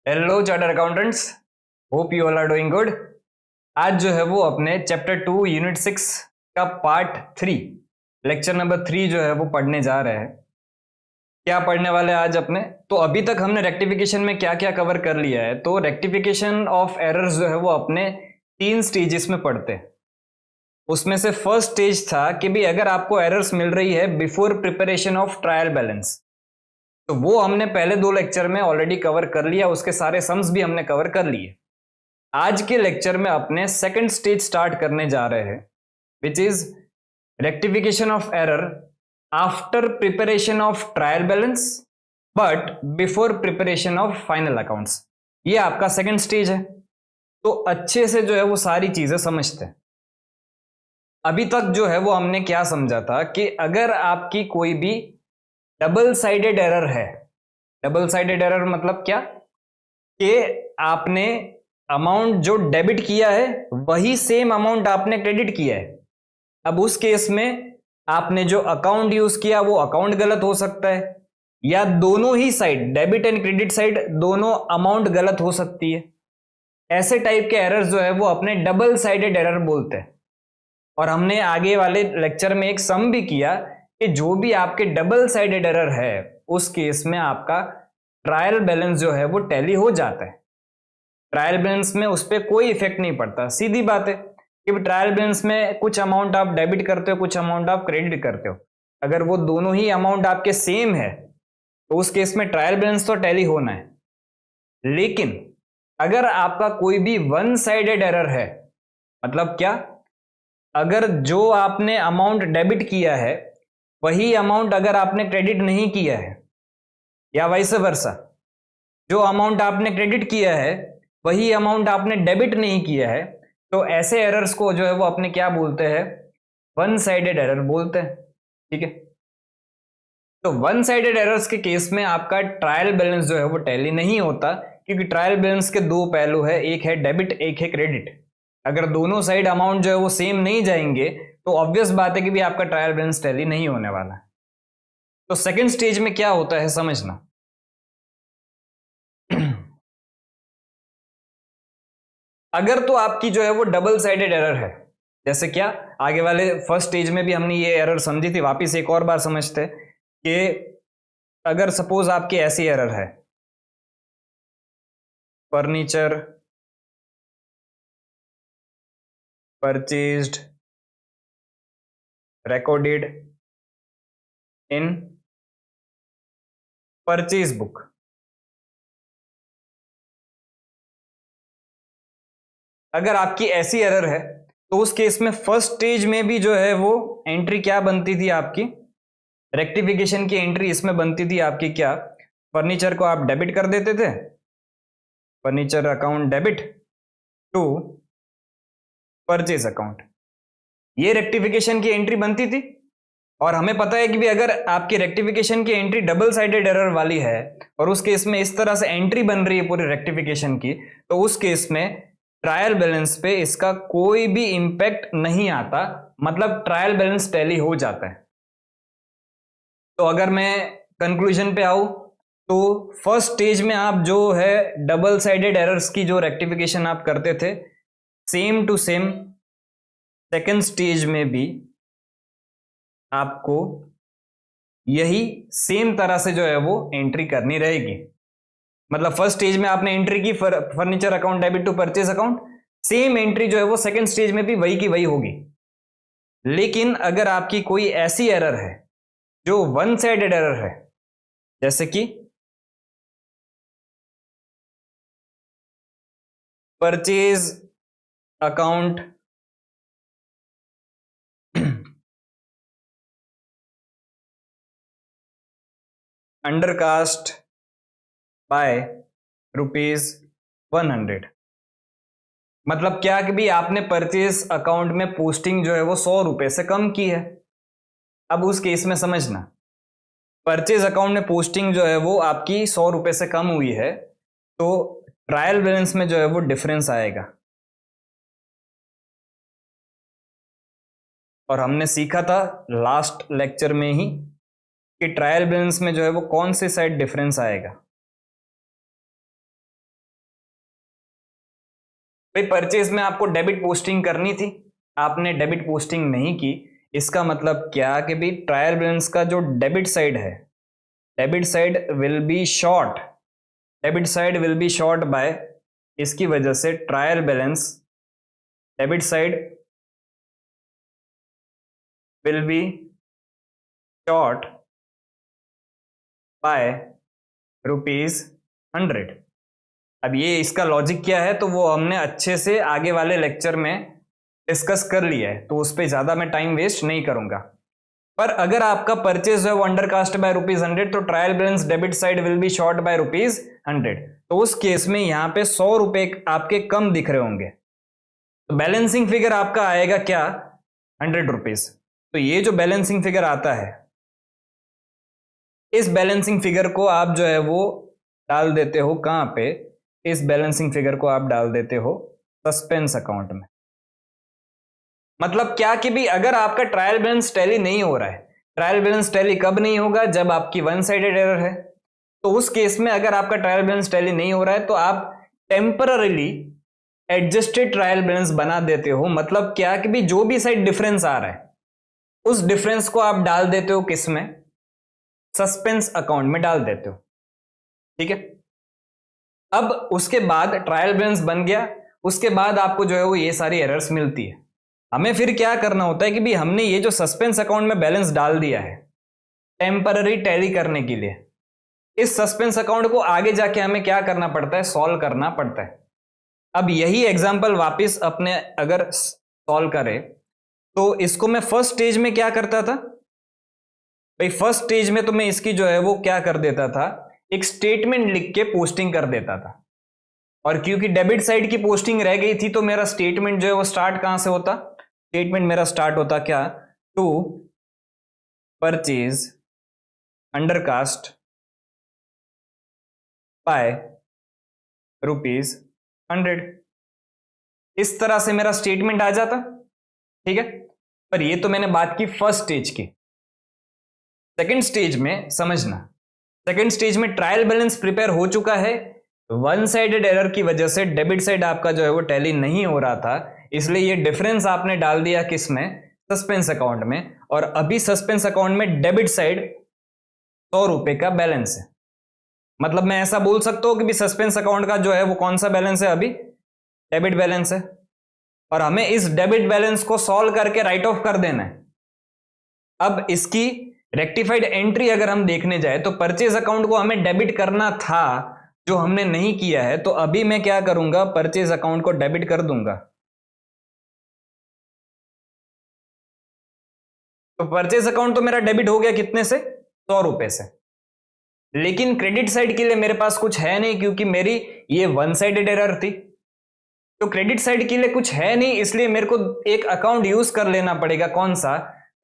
Hello chartered accountants, hope you all are doing good. आज जो है वो अपने चैप्टर 2 यूनिट 6 का पार्ट 3 लेक्चर नंबर 3 जो है वो पढ़ने जा रहे हैं। क्या पढ़ने वाले हैं आज अपने? तो अभी तक हमने रेक्टिफिकेशन में क्या क्या कवर कर लिया है। तो रेक्टिफिकेशन ऑफ एरर्स जो है वो अपने 3 स्टेजेस में पढ़ते हैं। उसमें से फर्स्ट स्टेज था कि भी अगर आपको एरर्स मिल रही है before preparation of trial balance, तो वो हमने पहले 2 लेक्चर में ऑलरेडी कवर कर लिया, उसके सारे सम्स भी हमने कवर कर लिए। आज के लेक्चर में अपने सेकंड स्टेज स्टार्ट करने जा रहे हैं, which is rectification of error after preparation of trial balance but before preparation of final accounts. ये आपका सेकंड स्टेज है। तो अच्छे से जो है वो सारी चीजें समझते हैं। अभी तक जो है वो हमने क्या समझा था कि अगर आपकी कोई भी डबल साइडेड एरर है, डबल साइडेड एरर मतलब क्या कि आपने अमाउंट जो डेबिट किया है वही सेम अमाउंट आपने क्रेडिट किया है। अब उस केस में आपने जो अकाउंट यूज किया वो अकाउंट गलत हो सकता है, या दोनों ही side debit and credit side दोनों अमाउंट गलत हो सकती है। ऐसे टाइप के एरर्स जो है वो अपने डबल साइडेड एरर बोलते हैं। और हमने आगे वाले लेक्चर में एक सम भी किया कि जो भी आपके डबल साइडेड एरर है उस केस में आपका ट्रायल बैलेंस जो है वो टैली हो जाता है। ट्रायल बैलेंस में उस पर कोई इफेक्ट नहीं पड़ता। सीधी बात है कि ट्रायल बैलेंस में कुछ अमाउंट आप डेबिट करते हो, कुछ अमाउंट आप क्रेडिट करते हो। अगर वो दोनों ही अमाउंट आपके सेम है तो उस केस में ट्रायल बैलेंस तो टैली होना है। लेकिन अगर आपका कोई भी वन साइडेड एरर है, मतलब क्या, अगर जो आपने अमाउंट डेबिट किया है वही अमाउंट अगर आपने क्रेडिट नहीं किया है, या वाइस वर्सा, जो अमाउंट आपने क्रेडिट किया है वही अमाउंट आपने डेबिट नहीं किया है, तो ऐसे एरर्स को जो है वो अपने क्या बोलते हैं? वन साइडेड एरर बोलते हैं। ठीक है। तो वन साइडेड एरर्स के केस में आपका ट्रायल बैलेंस जो है वो टैली नहीं होता, क्योंकि ट्रायल बैलेंस के 2 पहलू है, एक है डेबिट एक है क्रेडिट। अगर दोनों साइड अमाउंट जो है वो सेम नहीं जाएंगे तो ऑब्वियस बात है कि भी आपका ट्रायल बैलेंस टैली नहीं होने वाला है। तो सेकेंड स्टेज में क्या होता है समझना। अगर तो आपकी जो है वो डबल साइडेड एरर है, जैसे क्या, आगे वाले फर्स्ट स्टेज में भी हमने ये एरर समझी थी, वापिस एक और बार समझते कि अगर सपोज आपकी ऐसी एरर है, furniture purchased recorded in purchase book. अगर आपकी ऐसी एरर है तो उस केस में फर्स्ट स्टेज में भी जो है वो एंट्री क्या बनती थी आपकी? रेक्टिफिकेशन की एंट्री इसमें बनती थी आपकी क्या? फर्नीचर को आप डेबिट कर देते थे, furniture account debit to purchase account. ये रेक्टिफिकेशन की एंट्री बनती थी। और हमें पता है कि भी अगर आपकी रेक्टिफिकेशन की एंट्री डबल साइडेड एरर वाली है और उस केस में इस तरह से एंट्री बन रही है पूरी रेक्टिफिकेशन की, तो उस केस में ट्रायल बैलेंस पे इसका कोई भी इंपैक्ट नहीं आता, मतलब ट्रायल बैलेंस टैली हो जाता है। तो अगर मैं कंक्लूजन पे आऊं तो फर्स्ट स्टेज में आप जो है डबल साइडेड एरर्स की जो रेक्टिफिकेशन आप करते थे, same to same second stage में भी आपको यही सेम तरह से जो है वो एंट्री करनी रहेगी। मतलब फर्स्ट स्टेज में आपने एंट्री की furniture account debit to purchase account, same entry जो है वो सेकंड स्टेज में भी वही की वही होगी। लेकिन अगर आपकी कोई ऐसी एरर है जो वन साइडेड एरर है, जैसे कि परचेज अकाउंट अंडरकास्ट बाय ₹100, मतलब क्या कि भी आपने परचेज अकाउंट में पोस्टिंग जो है वो ₹100 से कम की है। अब उस केस में समझना, परचेज अकाउंट में पोस्टिंग जो है वो आपकी ₹100 से कम हुई है, तो ट्रायल बैलेंस में जो है वो डिफरेंस आएगा। और हमने सीखा था लास्ट लेक्चर में ही कि ट्रायल बैलेंस में जो है वो कौन से साइड डिफरेंस आएगा। भाई परचेज में आपको डेबिट पोस्टिंग करनी थी, आपने डेबिट पोस्टिंग नहीं की, इसका मतलब क्या कि भाई ट्रायल बैलेंस का जो डेबिट साइड है, debit side will be short, debit side will be short by, इसकी वजह से trial balance debit side will be short by ₹100। अब ये इसका लॉजिक क्या है तो वो हमने अच्छे से आगे वाले लेक्चर में डिस्कस कर लिया है, तो उस पर ज्यादा मैं टाइम वेस्ट नहीं करूंगा। पर अगर आपका परचेज है वो अंडर कास्ट बाय ₹100 तो trial balance debit side will be short by ₹100, तो उस केस में यहां पे ₹100 आपके कम दिख रहे होंगे, तो बैलेंसिंग फिगर आपका आएगा क्या, ₹100। तो ये जो बैलेंसिंग फिगर आता है, इस बैलेंसिंग फिगर को आप जो है वो डाल देते हो कहां पे, इस बैलेंसिंग फिगर को आप डाल देते हो सस्पेंस अकाउंट में। मतलब क्या कि भी अगर आपका ट्रायल बैलेंस टैली नहीं हो रहा है, ट्रायल बैलेंस टैली कब नहीं होगा, जब आपकी वन साइडेड एरर है, तो उस केस में अगर आपका ट्रायल बैलेंस टैली नहीं हो रहा है तो आप टेम्पररीली एडजस्टेड ट्रायल बैलेंस बना देते हो। मतलब क्या कि भी जो भी साइड डिफरेंस आ रहा है उस डिफरेंस को आप डाल देते हो किस में, सस्पेंस अकाउंट में डाल देते हो, ठीक है। अब उसके बाद ट्रायल बैलेंस बन गया, उसके बाद आपको जो है वो ये सारी एरर्स मिलती है। हमें फिर क्या करना होता है कि भी हमने ये जो सस्पेंस अकाउंट में बैलेंस डाल दिया है टेम्पररी टैली करने के लिए, इस सस्पेंस अकाउंट को आगे जाके हमें क्या करना पड़ता है, सॉल्व करना पड़ता है। अब यही एग्जांपल वापस अपने अगर सॉल्व करें तो इसको मैं फर्स्ट स्टेज में क्या करता था भाई, फर्स्ट स्टेज में तो मैं इसकी जो है वो क्या कर देता था, एक स्टेटमेंट लिख के पोस्टिंग कर देता था, और क्योंकि डेबिट साइड की पोस्टिंग रह गई थी तो मेरा स्टेटमेंट जो है वो स्टार्ट कहां से होता, स्टेटमेंट मेरा स्टार्ट होता क्या, टू परचेज अंडरकास्ट बाय ₹100। इस तरह से मेरा स्टेटमेंट आ जाता, ठीक है। पर ये तो मैंने बात की फर्स्ट स्टेज की। सेकंड स्टेज में समझना, सेकंड स्टेज में ट्रायल बैलेंस प्रिपेयर हो चुका है, वन साइडेड एरर की वजह से डेबिट साइड आपका जो है वो टैली नहीं हो रहा था, इसलिए ये डिफरेंस आपने डाल दिया किस में, सस्पेंस अकाउंट में, और अभी सस्पेंस अकाउंट में डेबिट साइड ₹100 का बैलेंस है। मतलब मैं ऐसा बोल सकता हूं कि भी सस्पेंस अकाउंट का जो है वो कौन सा बैलेंस है, अभी डेबिट बैलेंस है, और हमें इस डेबिट बैलेंस को सॉल्व करके राइट ऑफ कर देना है। अब इसकी रेक्टिफाइड एंट्री अगर हम देखने जाए तो परचेज अकाउंट को हमें डेबिट करना था, जो हमने नहीं किया है, तो अभी मैं क्या करूंगा, परचेज अकाउंट को डेबिट कर दूंगा। तो परचेज अकाउंट तो मेरा डेबिट हो गया कितने से, ₹100 से, लेकिन क्रेडिट साइड के लिए मेरे पास कुछ है नहीं, क्योंकि मेरी ये वन साइडेड एरर थी, तो क्रेडिट साइड के लिए कुछ है नहीं, इसलिए मेरे को एक अकाउंट यूज कर लेना पड़ेगा, कौन सा,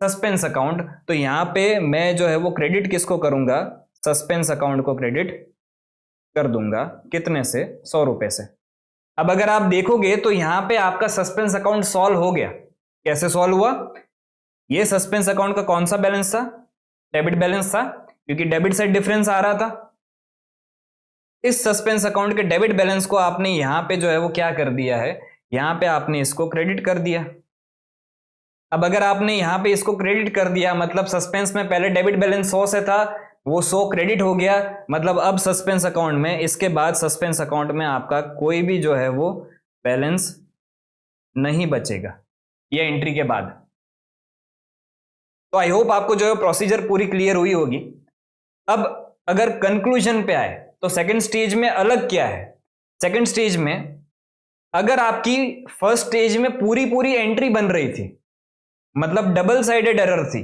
सस्पेंस अकाउंट। तो यहां पे मैं जो है वो क्रेडिट किसको करूंगा, सस्पेंस अकाउंट को क्रेडिट कर दूंगा, कितने से, ₹100 से। अब अगर आप देखोगे तो यहां पे आपका सस्पेंस अकाउंट सॉल्व हो गया। कैसे सॉल्व हुआ, ये सस्पेंस अकाउंट का कौन सा बैलेंस था, डेबिट बैलेंस था, क्योंकि डेबिट साइड डिफरेंस आ रहा था। इस सस्पेंस अकाउंट के डेबिट बैलेंस को आपने यहां पे जो है वो क्या कर दिया है, यहां पे आपने इसको क्रेडिट कर दिया। अब अगर आपने यहां पे इसको क्रेडिट कर दिया, मतलब सस्पेंस में पहले डेबिट बैलेंस 100 से था, वो 100 क्रेडिट हो गया, मतलब अब सस्पेंस अकाउंट में, इसके बाद सस्पेंस अकाउंट में आपका कोई भी जो है वो बैलेंस नहीं बचेगा ये एंट्री के बाद। तो आई होप आपको जो है प्रोसीजर पूरी क्लियर हुई होगी। अब अगर कंक्लूजन पे आए तो सेकंड स्टेज में अलग क्या है, सेकंड स्टेज में अगर आपकी फर्स्ट स्टेज में पूरी पूरी एंट्री बन रही थी, मतलब डबल साइडेड एरर थी,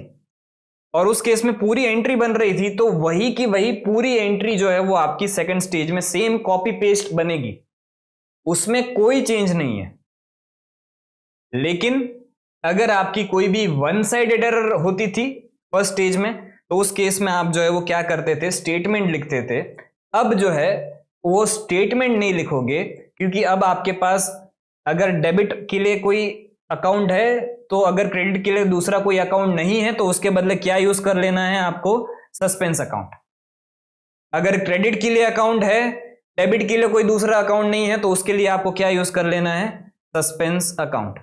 और उस केस में पूरी एंट्री बन रही थी, तो वही की वही पूरी एंट्री जो है वो आपकी सेकंड स्टेज में सेम कॉपी पेस्ट बनेगी, उसमें कोई चेंज नहीं है। लेकिन अगर आपकी कोई भी वन साइडेड एरर होती थी फर्स्ट स्टेज में, तो उस केस में आप जो है वो क्या करते थे, स्टेटमेंट लिखते थे। अब जो है वो स्टेटमेंट नहीं लिखोगे, क्योंकि अब आपके पास अगर डेबिट के लिए कोई अकाउंट है, तो अगर क्रेडिट के लिए दूसरा कोई अकाउंट नहीं है, तो उसके बदले क्या यूज कर लेना है आपको, सस्पेंस अकाउंट। अगर क्रेडिट के लिए अकाउंट है डेबिट के लिए कोई दूसरा अकाउंट नहीं है तो उसके लिए आपको क्या यूज कर लेना है, सस्पेंस अकाउंट।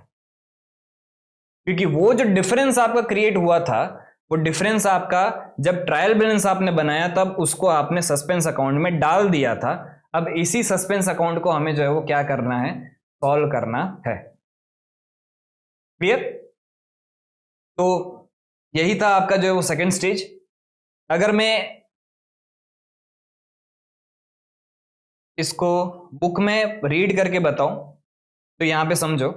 क्योंकि वो जो डिफरेंस आपका क्रिएट हुआ था, वो डिफरेंस आपका जब ट्रायल बैलेंस आपने बनाया तब उसको आपने सस्पेंस अकाउंट में डाल दिया था। अब इसी सस्पेंस अकाउंट को हमें जो है वो क्या करना है, सॉल्व करना है। क्लियर? तो यही था आपका जो है वो सेकंड स्टेज। अगर मैं इसको बुक में रीड करके बताऊं तो यहां पे समझो,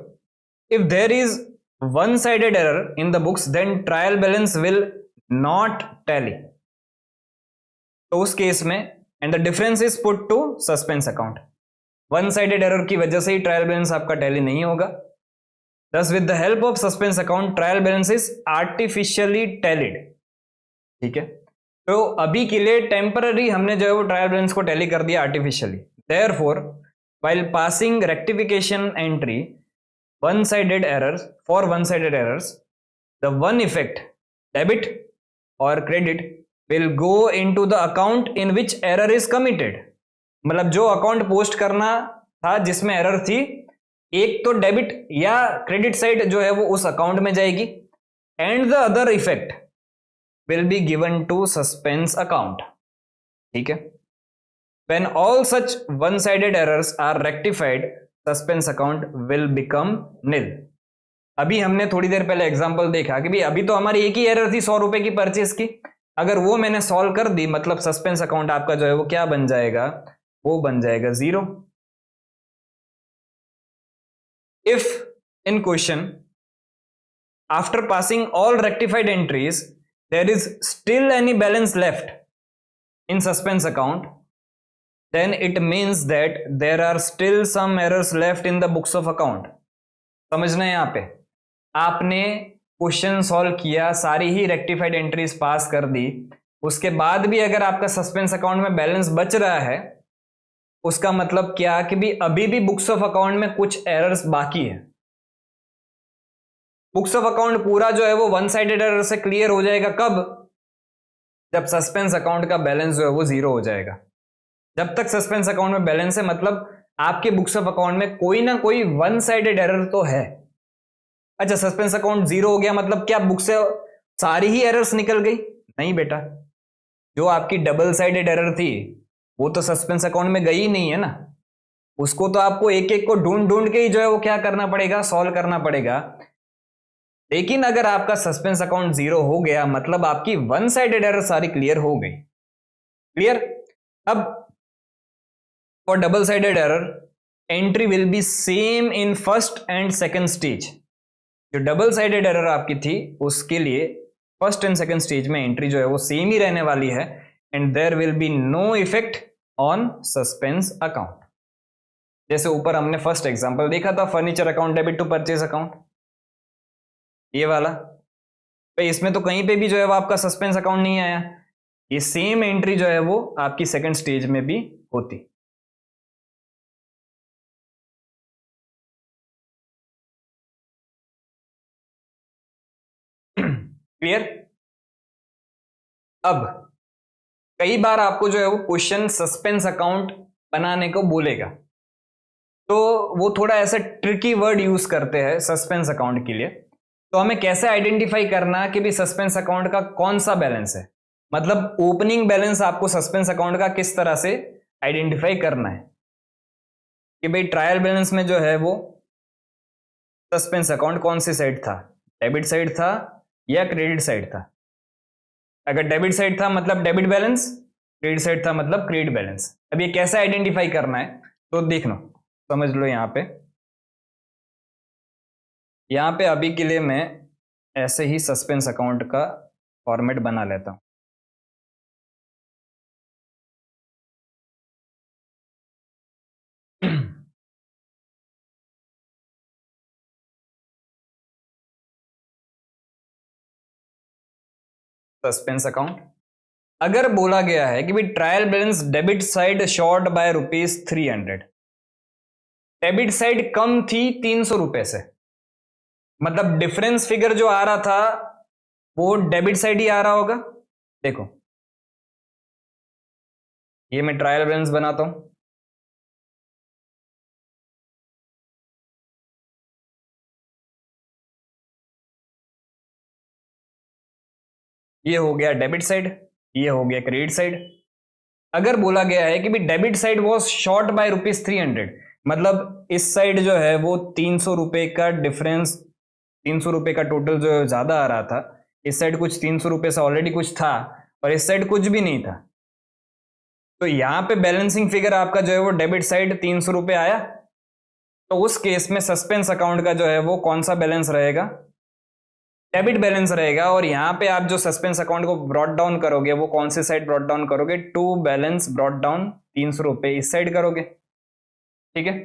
if there is one sided error in the books then trial balance will not tally. तो उस केस में and the difference is put to suspense account. One sided error की वजह से ही ट्रायल बैलेंस आपका टैली नहीं होगा। Thus, with the help of suspense account, trial balance is artificially tallied। ठीक है, तो अभी के लिए टेम्पररी हमने जो है वो ट्रायल बैलेंस को टैली कर दिया artificially. Therefore, while passing rectification entry, one-sided errors for one-sided errors, the one effect debit or credit will go into the account in which error is committed। मतलब जो account post करना था जिसमें error थी, एक तो डेबिट या credit side जो है वो उस अकाउंट में जाएगी, and the other effect will be given to suspense account. ठीक है, when all such one sided errors are rectified suspense account will become nil. अभी हमने थोड़ी देर पहले एग्जांपल देखा कि भाई अभी तो हमारी एक ही एरर थी 100 रुपए की परचेस की, अगर वो मैंने सॉल्व कर दी मतलब सस्पेंस अकाउंट आपका जो है वो क्या बन जाएगा, वो बन जाएगा 0। If in question, after passing all rectified entries, there is still any balance left in suspense account, then it means that there are still some errors left in the books of account। समझना है यहाँ पे, आपने question solve किया, सारी ही rectified entries pass कर दी, उसके बाद भी अगर आपका सस्पेंस अकाउंट में बैलेंस बच रहा है, उसका मतलब क्या कि भी अभी भी बुक्स ऑफ अकाउंट में कुछ एरर्स बाकी है। बुक्स ऑफ अकाउंट पूरा जो है वो वन साइडेड एरर से क्लियर हो जाएगा कब, जब सस्पेंस अकाउंट का बैलेंस जो है वो 0 हो जाएगा। जब तक सस्पेंस अकाउंट में बैलेंस है मतलब आपके बुक्स ऑफ अकाउंट में कोई ना कोई वन साइडेड एरर तो है। अच्छा, सस्पेंस अकाउंट 0 हो गया मतलब क्या बुक से सारी ही एरर्स निकल गई? नहीं बेटा, जो आपकी डबल साइडेड एरर थी वो तो सस्पेंस अकाउंट में गई ही नहीं है ना, उसको तो आपको एक एक को ढूंढ ढूंढ के ही जो है वो क्या करना पड़ेगा, सॉल्व करना पड़ेगा। लेकिन अगर आपका सस्पेंस अकाउंट 0 हो गया मतलब आपकी वन साइडेड एरर सारी क्लियर हो गई। क्लियर? अब for double sided error entry will be same in first and second stage. जो डबल साइडेड एरर आपकी थी उसके लिए फर्स्ट एंड सेकंड स्टेज में एंट्री जो है वो सेम ही रहने वाली है, and there will be no effect on suspense account. जैसे ऊपर हमने फर्स्ट एग्जांपल देखा था, furniture account debit to purchase account, ये वाला, भाई इसमें तो कहीं पे भी जो है वो आपका सस्पेंस अकाउंट नहीं आया। ये सेम एंट्री जो है वो आपकी सेकंड स्टेज में भी होती। क्लियर? अब कई बार आपको जो है वो क्वेश्चन सस्पेंस अकाउंट बनाने को बोलेगा, तो वो थोड़ा ऐसा ट्रिकी वर्ड यूज करते हैं सस्पेंस अकाउंट के लिए। तो हमें कैसे आइडेंटिफाई करना कि भी सस्पेंस अकाउंट का कौन सा बैलेंस है, मतलब ओपनिंग बैलेंस आपको सस्पेंस अकाउंट का किस तरह से आइडेंटिफाई करना है कि भाई ट्रायल बैलेंस में जो है वो सस्पेंस अकाउंट कौन सी साइड था, डेबिट साइड था या क्रेडिट साइड था। अगर डेबिट साइड था मतलब डेबिट बैलेंस, क्रेडिट साइड था मतलब क्रेडिट बैलेंस। अब ये कैसे आइडेंटिफाई करना है तो देख लो, समझ लो। यहाँ पे अभी के लिए मैं ऐसे ही सस्पेंस अकाउंट का फॉर्मेट बना लेता हूं। सस्पेंस अकाउंट, अगर बोला गया है कि भाई trial balance debit side short by ₹300, debit side कम थी 300 रुपए से, मतलब डिफरेंस फिगर जो आ रहा था वो डेबिट साइड ही आ रहा होगा। देखो ये मैं ट्रायल बैलेंस बनाता हूं, ये हो गया डेबिट साइड, ये हो गया क्रेडिट साइड। अगर बोला गया है कि भी debit side was short by ₹300, मतलब इस साइड जो है वो 300 रुपए का डिफरेंस, 300 रुपए का टोटल जो ज्यादा आ रहा था, इस साइड कुछ 300 रुपए से ऑलरेडी कुछ था और इस साइड कुछ भी नहीं था, तो यहां पे बैलेंसिंग फिगर आपका जो है वो डेबिट साइड 300 रुपए आया। तो उस केस में सस्पेंस अकाउंट का जो है वो कौन सा बैलेंस रहेगा, डेबिट बैलेंस रहेगा। और यहां पे आप जो सस्पेंस अकाउंट को ब्रॉट डाउन करोगे वो कौन से साइड ब्रॉट डाउन करोगे, टू बैलेंस ब्रॉट डाउन 300 रुपए इस साइड करोगे, ठीक है।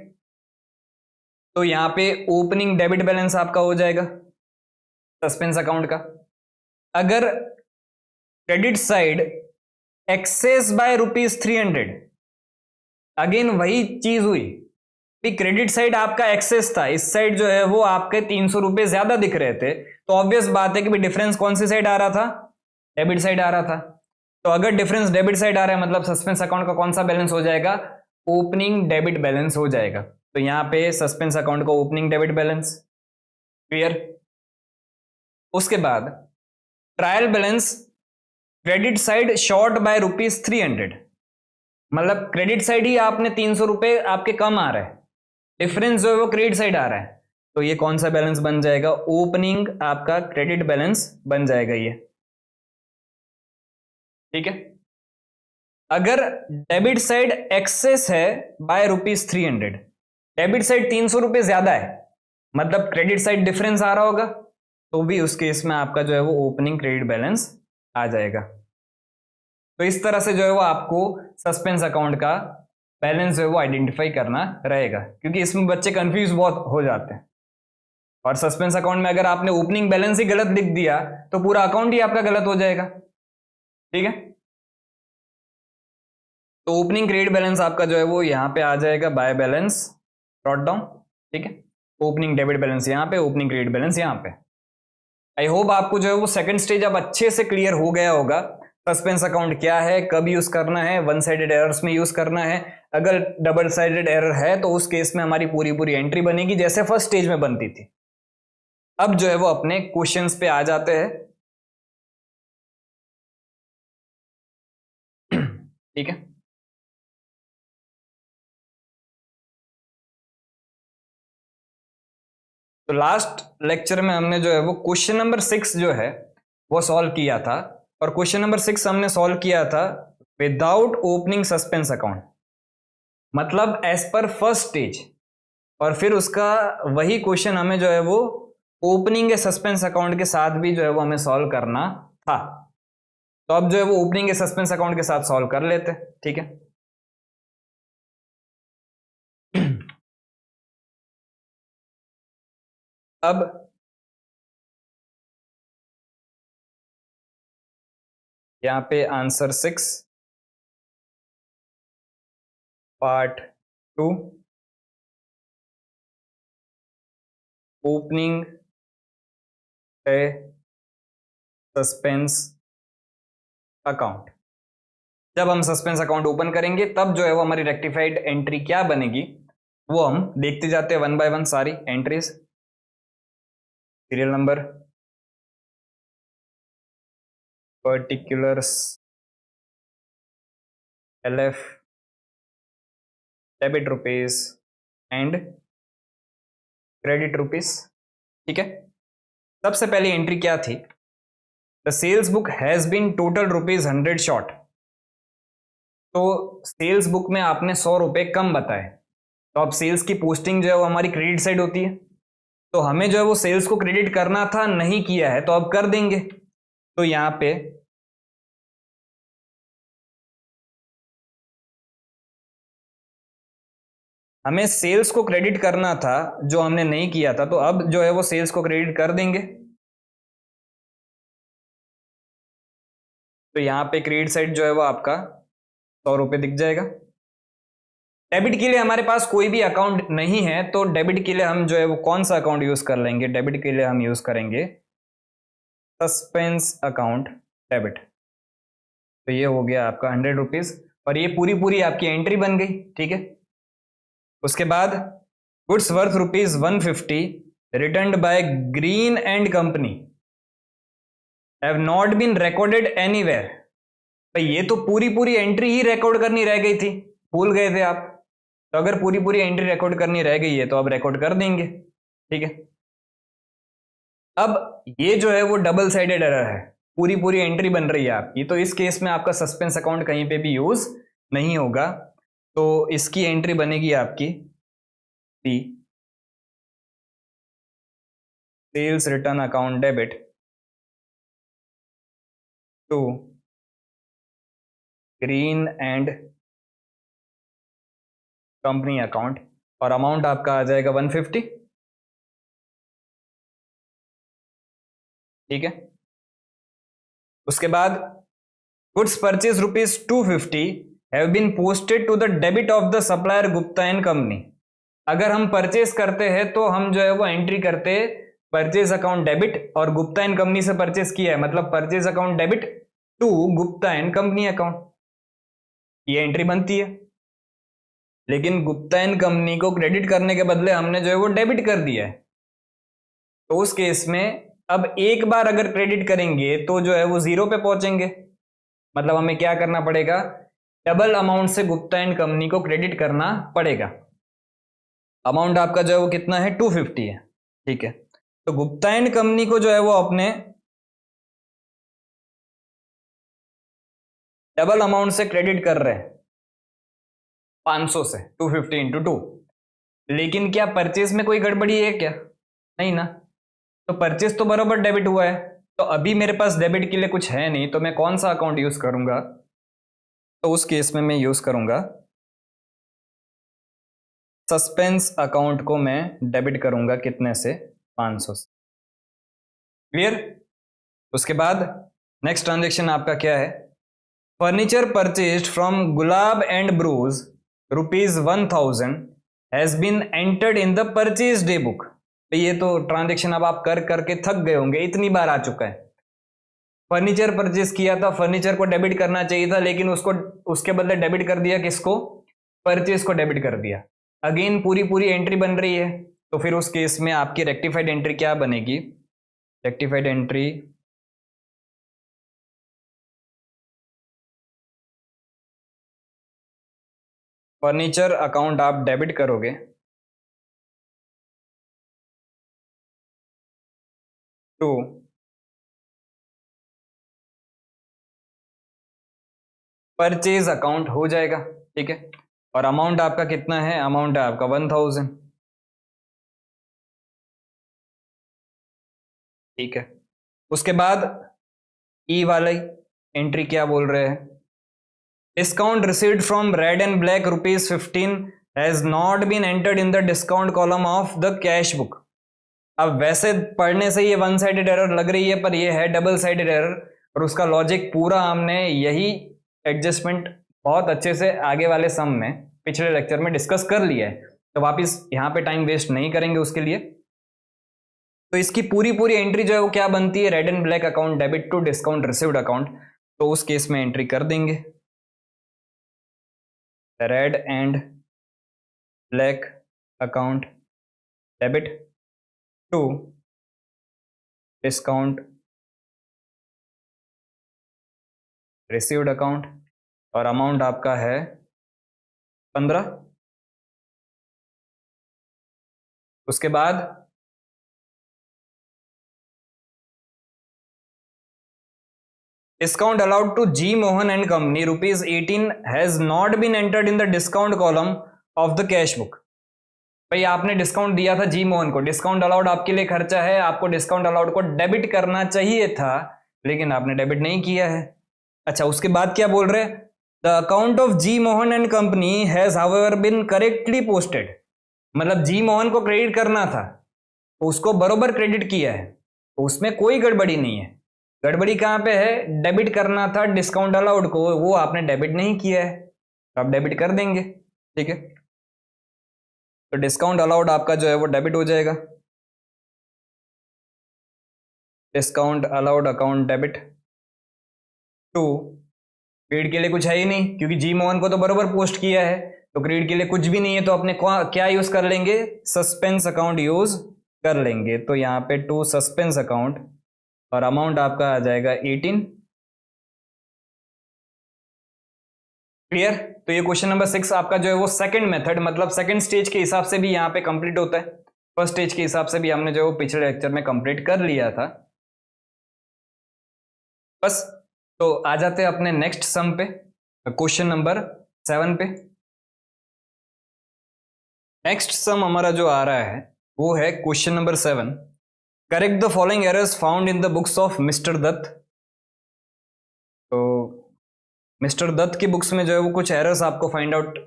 तो यहां पे ओपनिंग डेबिट बैलेंस आपका हो जाएगा सस्पेंस अकाउंट का। अगर credit side excess by ₹300, again वही चीज हुई, क्रेडिट साइड आपका एक्सेस था, इस साइड जो है वो आपके 300 रुपए ज्यादा दिख रहे थे, तो ऑब्वियस बात है कि डिफरेंस कौन सी साइड आ रहा था, डेबिट साइड आ रहा था। तो अगर डिफरेंस डेबिट साइड आ रहा है मतलब सस्पेंस अकाउंट का कौन सा बैलेंस हो जाएगा, ओपनिंग डेबिट बैलेंस हो जाएगा। तो यहां पे सस्पेंस अकाउंट का ओपनिंग डेबिट बैलेंस, क्लियर। उसके बाद trial balance, credit side short by ₹300, मतलब क्रेडिट साइड ही आपने 300 रुपए आपके कम आ रहा है, डिफरेंस जो है वो क्रेडिट साइड आ रहा है, तो ये कौन सा बैलेंस बन जाएगा, ओपनिंग आपका क्रेडिट बैलेंस बन जाएगा ये, ठीक है। अगर डेबिट साइड एक्सेस है बाय ₹300, डेबिट साइड 300 रुपए ज्यादा है, मतलब क्रेडिट साइड डिफरेंस आ रहा होगा, तो भी उस केस में आपका जो है वो ओपनिंग क्रेडिट बैलेंस आ जाएगा। तो इस तरह से जो है वो आपको सस्पेंस अकाउंट का बैलेंस जो है वो आइडेंटिफाई करना रहेगा, क्योंकि इसमें बच्चे कंफ्यूज बहुत हो जाते हैं। और सस्पेंस अकाउंट में अगर आपने ओपनिंग बैलेंस ही गलत लिख दिया तो पूरा अकाउंट ही आपका गलत हो जाएगा, ठीक है। तो ओपनिंग क्रेडिट बैलेंस आपका जो है वो यहां पे आ जाएगा बाय बैलेंस ब्रॉट डाउन, ठीक है। ओपनिंग डेबिट बैलेंस यहां पे, ओपनिंग क्रेडिट बैलेंस यहां पे। आई होप आपको जो है वो सेकंड स्टेज अब अच्छे से क्लियर हो गया होगा, सस्पेंस अकाउंट क्या है, कब यूज करना है, वन साइडेड एरर्स में यूज करना है, अगर डबल साइडेड एरर है तो उस केस में हमारी पूरी पूरी एंट्री बनेगी जैसे फर्स्ट स्टेज में बनती थी। अब जो है वो अपने क्वेश्चंस पे आ जाते हैं, ठीक है। तो लास्ट लेक्चर में हमने जो है वो क्वेश्चन नंबर 6 जो है वो सॉल्व किया था, और क्वेश्चन नंबर 6 हमने सॉल्व किया था विदाउट ओपनिंग सस्पेंस अकाउंट, मतलब एज पर फर्स्ट स्टेज। और फिर उसका वही क्वेश्चन हमें जो है वो ओपनिंग सस्पेंस अकाउंट के साथ भी जो है वो हमें सॉल्व करना था। तो अब जो है वो ओपनिंग सस्पेंस अकाउंट के साथ सॉल्व कर लेते, ठीक है। अब यहां पे आंसर 6 पार्ट 2, ओपनिंग है सस्पेंस अकाउंट। जब हम सस्पेंस अकाउंट ओपन करेंगे तब जो है वो हमारी रेक्टिफाइड एंट्री क्या बनेगी वो हम देखते जाते हैं वन बाय वन सारी entries. Serial number, particulars, LF, debit rupees and credit rupees, ठीक है। सबसे पहली एंट्री क्या थी, the sales book has been total ₹100 short. तो सेल्स बुक में आपने 100 रुपए कम बताए, तो अब सेल्स की पोस्टिंग जो है वो हमारी क्रेडिट साइड होती है, तो हमें जो है वो सेल्स को क्रेडिट करना था, नहीं किया है, तो अब कर देंगे। तो यहां पे हमें सेल्स को क्रेडिट करना था जो हमने नहीं किया था, तो अब जो है वो सेल्स को क्रेडिट कर देंगे। तो यहां पे क्रेडिट साइड जो है वो आपका 100 रुपए दिख जाएगा। डेबिट के लिए हमारे पास कोई भी अकाउंट नहीं है, तो डेबिट के लिए हम जो है वो कौन सा अकाउंट यूज कर लेंगे, डेबिट के लिए हम यूज करेंगे सस्पेंस अकाउंट डेबिट। तो ये हो गया आपका 100 रुपीज, और ये पूरी पूरी आपकी एंट्री बन गई, ठीक है। उसके बाद goods worth ₹150 return by green and company. Have not been recorded anywhere. भाई ये तो पूरी पूरी एंट्री ही रिकॉर्ड करनी रह गई थी, भूल गए थे आप। तो अगर पूरी पूरी एंट्री रिकॉर्ड करनी रह गई है तो अब रिकॉर्ड कर देंगे, ठीक है। अब ये जो है वो डबल साइडेड एरर है, पूरी पूरी एंट्री बन रही है आपकी, तो इस केस में आपका सस्पेंस अकाउंट कहीं पे भी यूज नहीं होगा। तो इसकी एंट्री बनेगी आपकी सी, sales return account debit to Green and company account, और अमाउंट आपका आ जाएगा 150, ठीक है। उसके बाद goods purchase ₹250 have been posted to the debit of the supplier Gupta and company. अगर हम परचेज करते हैं तो हम जो है वो एंट्री करते परचेज अकाउंट डेबिट, और गुप्ता एंड कंपनी से परचेज किया है मतलब purchase account debit to Gupta and company account, ये एंट्री बनती है। लेकिन गुप्ता एंड कंपनी को क्रेडिट करने के बदले हमने जो है वो डेबिट कर दिया है, तो उस केस में अब एक बार अगर क्रेडिट करेंगे तो जो है वो जीरो पे पहुंचेंगे, मतलब हमें क्या करना पड़ेगा, डबल अमाउंट से गुप्ता एंड कंपनी को क्रेडिट करना पड़ेगा। अमाउंट आपका जो है वो कितना है, 250 है, ठीक है। तो गुप्ता एंड कंपनी को जो है वो अपने डबल अमाउंट से क्रेडिट कर रहे हैं 500 से, 250 इंटू 2। लेकिन क्या परचेज में कोई गड़बड़ी है क्या, नहीं ना। तो परचेज तो बराबर डेबिट हुआ है, तो अभी मेरे पास डेबिट के लिए कुछ है नहीं, तो मैं कौन सा अकाउंट यूज करूंगा, तो उस केस में मैं यूज करूंगा सस्पेंस अकाउंट को मैं डेबिट करूंगा कितने से, 500 से, क्लियर। उसके बाद नेक्स्ट ट्रांजेक्शन आपका क्या है, furniture purchased from Gulab and bros ₹1000 has been entered in the purchase day book. तो ये तो ट्रांजेक्शन अब आप कर करके थक गए होंगे, इतनी बार आ चुका है। फर्नीचर परचेज किया था, फर्नीचर को डेबिट करना चाहिए था, लेकिन उसको उसके बदले डेबिट कर दिया, किसको, परचेज को डेबिट कर दिया। अगेन पूरी पूरी एंट्री बन रही है, तो फिर उस केस में आपकी रेक्टिफाइड एंट्री क्या बनेगी, रेक्टिफाइड एंट्री फर्नीचर अकाउंट आप डेबिट करोगे टू परचेज अकाउंट हो जाएगा, ठीक है। और अमाउंट आपका कितना है, अमाउंट है आपका 1000, ठीक है। उसके बाद ई वाली एंट्री क्या बोल रहे हैं, discount received from red and black ₹15 has not been entered in the discount column of the cash book. अब वैसे पढ़ने से ये वन साइडेड एरर लग रही है, पर ये है डबल साइडेड एरर, और उसका लॉजिक पूरा हमने यही एडजस्टमेंट बहुत अच्छे से आगे वाले सम में पिछले लेक्चर में डिस्कस कर लिया है, तो वापिस यहाँ पे टाइम वेस्ट नहीं करेंगे उसके लिए। तो इसकी पूरी पूरी एंट्री जो है वो क्या बनती है, red and black account debit to discount received account, तो उस केस में एंट्री कर देंगे red and black account debit to discount received account, और अमाउंट आपका है 15। उसके बाद discount allowed to G Mohan and company ₹18 has not been entered in the discount column of the cash book. भाई आपने डिस्काउंट दिया था जी मोहन को, डिस्काउंट अलाउड आपके लिए खर्चा है, आपको डिस्काउंट अलाउड को डेबिट करना चाहिए था, लेकिन आपने डेबिट नहीं किया है। अच्छा, उसके बाद क्या बोल रहे हैं, the account of G Mohan and company has however been correctly posted, मतलब जी मोहन को क्रेडिट करना था, उसको बरोबर क्रेडिट किया है, तो उसमें कोई गड़बड़ी नहीं है। गड़बड़ी कहां पे है, डेबिट करना था डिस्काउंट अलाउड को, वो आपने डेबिट नहीं किया है, तो आप डेबिट कर देंगे, ठीक है। तो डिस्काउंट अलाउड आपका जो है वो डेबिट हो जाएगा, discount allowed account debit to, credit के लिए कुछ है ही नहीं क्योंकि जी मोहन को तो बरोबर पोस्ट किया है, तो क्रेडिट के लिए कुछ भी नहीं है, तो अपने क्या यूज कर लेंगे, सस्पेंस अकाउंट यूज कर लेंगे। तो यहाँ पे टू सस्पेंस अकाउंट और अमाउंट आपका आ जाएगा 18। क्लियर? तो ये क्वेश्चन नंबर 6 आपका जो है वो सेकंड मेथड मतलब सेकंड स्टेज के हिसाब से भी यहाँ पे कंप्लीट होता है। फर्स्ट स्टेज के हिसाब से भी हमने जो पिछले लेक्चर में कंप्लीट कर लिया था। बस, तो आ जाते हैं अपने नेक्स्ट सम पे, क्वेश्चन नंबर 7 पे। नेक्स्ट सम हमारा जो आ रहा है वो है question number 7। Correct the following errors found in the books of mister Dutt. तो मिस्टर दत्त की बुक्स में जो है वो कुछ एरर्स आपको फाइंड आउट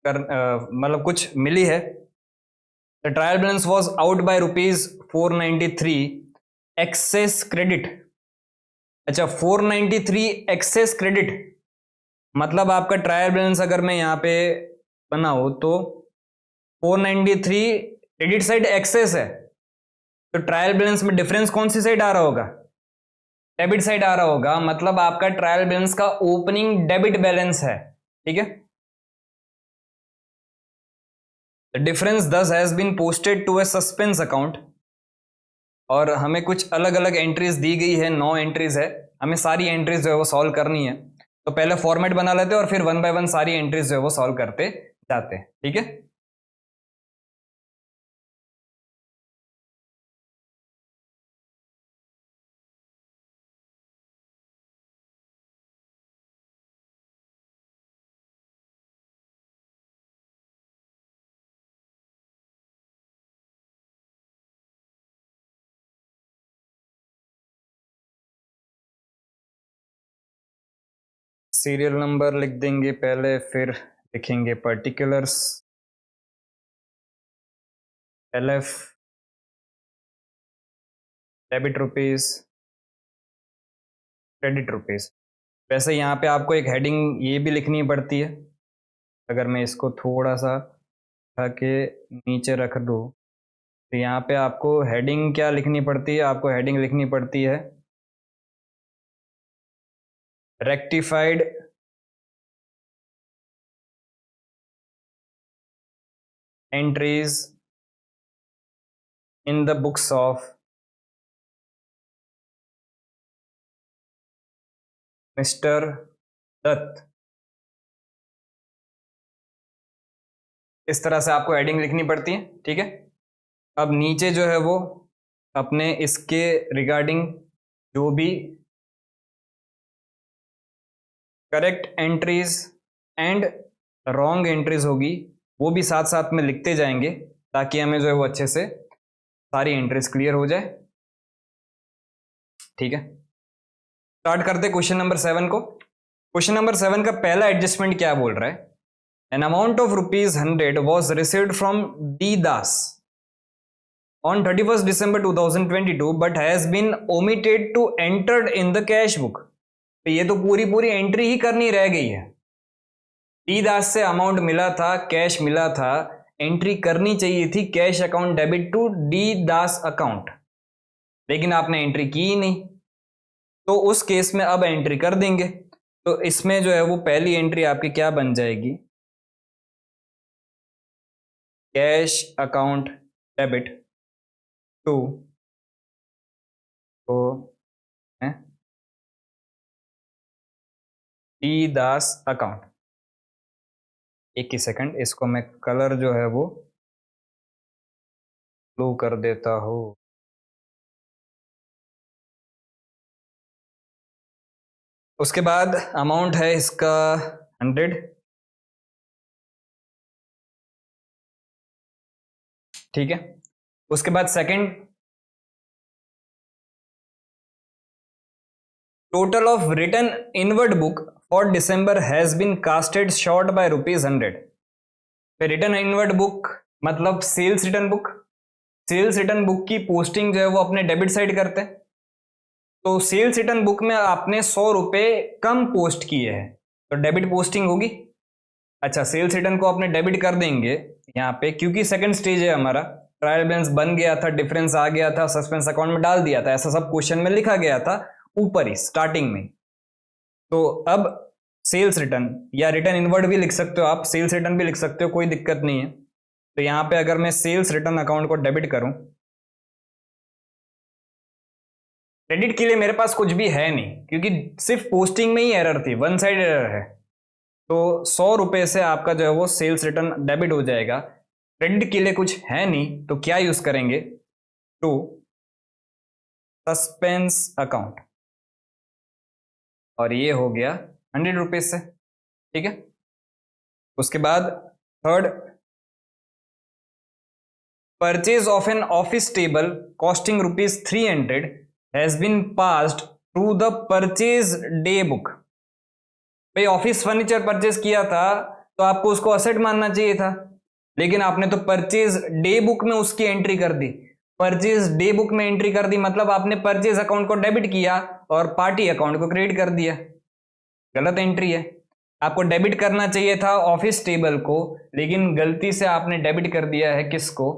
कर मतलब कुछ मिली है। The trial balance was out by ₹493 excess credit. अच्छा, 493 एक्सेस क्रेडिट मतलब आपका ट्रायल बैलेंस अगर मैं यहाँ पे बनाऊं तो 493 क्रेडिट साइड एक्सेस है, तो ट्रायल बैलेंस में डिफरेंस कौन सी साइड आ रहा होगा? डेबिट साइड आ रहा होगा। मतलब आपका ट्रायल बैलेंस का ओपनिंग डेबिट बैलेंस है। ठीक है, the difference thus has been posted to a suspense account. और हमें कुछ अलग अलग एंट्रीज दी गई है, 9 एंट्रीज है। हमें सारी एंट्रीज जो है वो सॉल्व करनी है। तो पहले फॉर्मेट बना लेते हैं और फिर 1 बाय 1 सारी एंट्रीज जो है वो सॉल्व करते जाते हैं। ठीक है, सीरियल नंबर लिख देंगे पहले, फिर लिखेंगे particulars. LF debit rupees, credit rupees. वैसे यहाँ पे आपको एक हेडिंग ये भी लिखनी पड़ती है। अगर मैं इसको थोड़ा सा उठा के नीचे रख दूँ तो यहाँ पे आपको हेडिंग क्या लिखनी पड़ती है? आपको हेडिंग लिखनी पड़ती है rectified entries in the books of mister Dutt. इस तरह से आपको हेडिंग लिखनी पड़ती है। ठीक है, अब नीचे जो है वो अपने इसके रिगार्डिंग जो भी correct entries and wrong entries होगी वो भी साथ साथ में लिखते जाएंगे, ताकि हमें जो है वो अच्छे से सारी एंट्रीज क्लियर हो जाए। ठीक है, स्टार्ट करते क्वेश्चन नंबर 7 को। क्वेश्चन नंबर 7 का पहला एडजस्टमेंट क्या बोल रहा है? An amount of ₹100 was received from D Das on 31st December 2022 but has been omitted to entered in the cash book। तो ये तो पूरी पूरी एंट्री ही करनी रह गई है। डी दास से अमाउंट मिला था, कैश मिला था, एंट्री करनी चाहिए थी cash account debit to D Das account, लेकिन आपने एंट्री की ही नहीं। तो उस केस में अब एंट्री कर देंगे। तो इसमें जो है वो पहली एंट्री आपकी क्या बन जाएगी? कैश अकाउंट डेबिट टू तो डी दास अकाउंट। एक ही सेकंड, इसको मैं कलर जो है वो ब्लू कर देता हूं। उसके बाद अमाउंट है इसका 100। ठीक है, उसके बाद second, total of return inward book for December has been casted short by ₹100। फिर रिटर्न इनवर्ड बुक मतलब sales return book. Sales return book की पोस्टिंग जो है वो अपने डेबिट साइड करते हैं। तो सेल्स रिटर्न बुक में आपने ₹100 कम पोस्ट किए हैं, तो डेबिट पोस्टिंग होगी। अच्छा, सेल्स रिटर्न को अपने डेबिट कर देंगे यहाँ पे, क्योंकि सेकंड स्टेज है हमारा। ट्रायल बैलेंस बन गया था, डिफरेंस आ गया था, सस्पेंस अकाउंट में डाल दिया था, ऐसा सब क्वेश्चन में लिखा गया था ऊपर ही स्टार्टिंग में। तो अब सेल्स रिटर्न या रिटर्न इनवर्ड भी लिख सकते हो आप, सेल्स रिटर्न भी लिख सकते हो, कोई दिक्कत नहीं है। तो यहाँ पे अगर मैं सेल्स रिटर्न अकाउंट को डेबिट करूं क्रेडिट के लिए मेरे पास कुछ भी है नहीं, क्योंकि सिर्फ पोस्टिंग में ही एरर थी, वन साइड एरर है। तो 100 रुपये से आपका जो है वो सेल्स रिटर्न डेबिट हो जाएगा। क्रेडिट के लिए कुछ है नहीं तो क्या यूज करेंगे, टू सस्पेंस अकाउंट, और ये हो गया 100 रुपीज से, ठीक है। उसके बाद third, purchase of an office table costing ₹300 has been passed through the purchase day book. भाई ऑफिस फर्नीचर परचेज किया था तो आपको उसको असेट मानना चाहिए था, लेकिन आपने तो परचेज डे बुक में उसकी एंट्री कर दी। परचेज डे बुक में एंट्री कर दी मतलब आपने परचेज अकाउंट को डेबिट किया और पार्टी अकाउंट को क्रेडिट कर दिया। गलत एंट्री है। आपको डेबिट करना चाहिए था ऑफिस टेबल को, लेकिन गलती से आपने डेबिट कर दिया है किसको,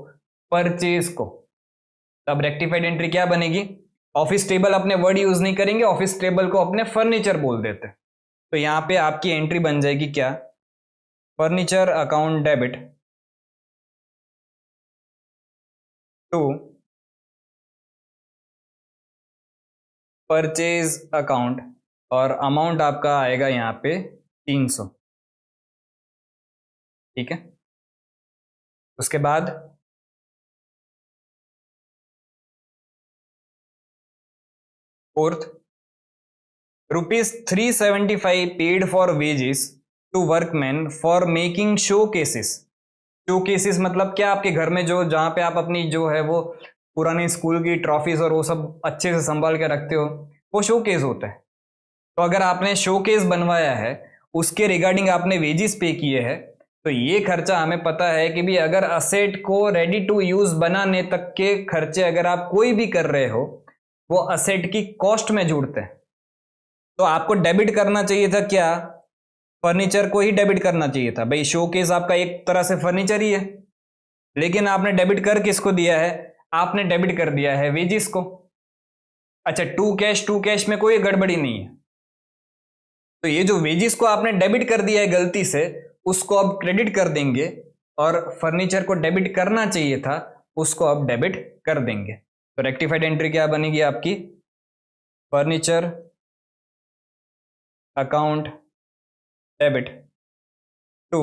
परचेज को। तब रेक्टिफाइड एंट्री क्या बनेगी, ऑफिस टेबल अपने वर्ड यूज नहीं करेंगे, ऑफिस टेबल को अपने फर्नीचर बोल देते। तो यहां पे आपकी एंट्री बन जाएगी क्या, furniture account debit to purchase account, और अमाउंट आपका आएगा यहां पे 300, ठीक है। उसके बाद fourth, ₹375 paid for wages to workman for making show cases. Show cases मतलब क्या, आपके घर में जो जहां पे आप अपनी जो है वो पुरानी स्कूल की ट्रॉफीज और वो सब अच्छे से संभाल के रखते हो, वो शो केस होता है। तो अगर आपने शो केस बनवाया है, उसके रिगार्डिंग आपने वेजेस पे किए हैं, तो ये खर्चा हमें पता है कि भी अगर असेट को रेडी टू यूज बनाने तक के खर्चे अगर आप कोई भी कर रहे हो, वो असेट की कॉस्ट में जुड़ते हैं। तो आपको डेबिट करना चाहिए था क्या, फर्नीचर को ही डेबिट करना चाहिए था। भाई शोकेस आपका एक तरह से फर्नीचर ही है, लेकिन आपने डेबिट कर किसको दिया है, आपने डेबिट कर दिया है वेजिस को। अच्छा, टू कैश में कोई गड़बड़ी नहीं है। तो ये जो वेजिस को आपने डेबिट कर दिया है गलती से, उसको अब क्रेडिट कर देंगे, और फर्नीचर को डेबिट करना चाहिए था उसको अब डेबिट कर देंगे। तो रेक्टिफाइड एंट्री क्या बनेगी आपकी, फर्नीचर अकाउंट डेबिट टू,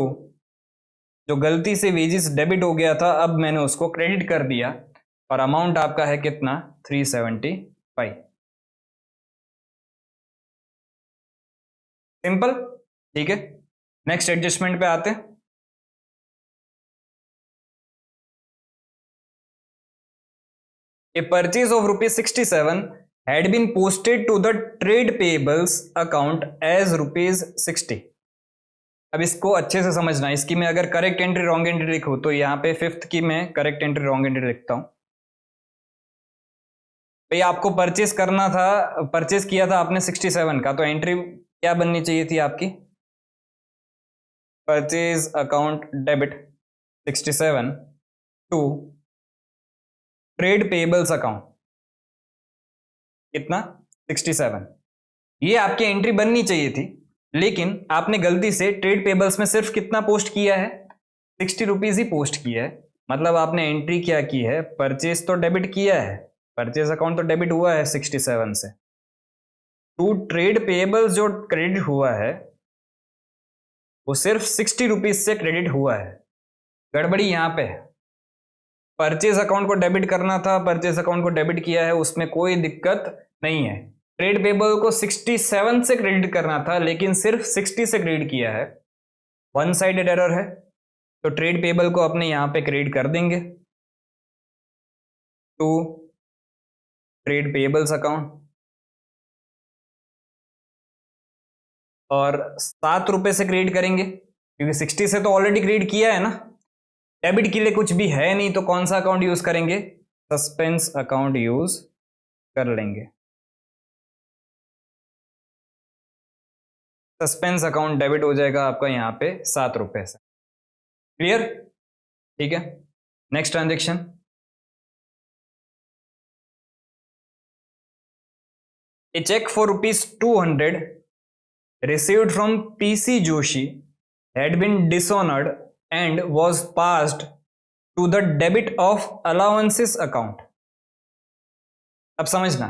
जो गलती से वेजिस डेबिट हो गया था अब मैंने उसको क्रेडिट कर दिया, और अमाउंट आपका है कितना, 375। सिंपल, ठीक है। नेक्स्ट एडजस्टमेंट पे आते हैं। ए purchase of ₹67 had been posted to the trade payables account as ₹60। अब इसको अच्छे से समझना, इसकी मैं अगर करेक्ट एंट्री रॉन्ग एंट्री लिखूं तो यहाँ पे फिफ्थ की मैं करेक्ट एंट्री रॉन्ग एंट्री लिखता हूं। भाई आपको परचेस करना था, परचेस किया था आपने 67 का, तो एंट्री क्या बननी चाहिए थी आपकी, purchase account debit 67 to trade payables account, कितना, 67। ये आपकी एंट्री बननी चाहिए थी, लेकिन आपने गलती से ट्रेड पेबल्स में सिर्फ कितना पोस्ट किया है, 60 रुपीज ही पोस्ट किया है। मतलब आपने एंट्री क्या की है, परचेज तो डेबिट किया है, परचेज अकाउंट तो डेबिट हुआ है 67 से, टू ट्रेड पेबल्स जो क्रेडिट हुआ है वो सिर्फ 60 रुपीज से क्रेडिट हुआ है। गड़बड़ी यहां पे है, परचेज अकाउंट को डेबिट करना था, परचेज अकाउंट को डेबिट किया है, उसमें कोई दिक्कत नहीं है। ट्रेड पेबल को 67 से क्रेडिट करना था, लेकिन सिर्फ 60 से क्रेडिट किया है, वन साइडेड एरर है। तो ट्रेड पेबल को अपने यहां पे क्रेडिट कर देंगे टू ट्रेड पेबल्स अकाउंट, और 7 रुपए से क्रेडिट करेंगे, क्योंकि 60 से तो ऑलरेडी क्रेडिट किया है ना। डेबिट के लिए कुछ भी है नहीं, तो कौन सा अकाउंट यूज करेंगे, सस्पेंस अकाउंट यूज कर लेंगे। सस्पेंस अकाउंट डेबिट हो जाएगा आपका यहाँ पे 7 रुपए से। क्लियर, ठीक है। Next transaction, a cheque for ₹200 received from PC Joshi had been dishonored and was passed to the debit of allowances account। अब समझना,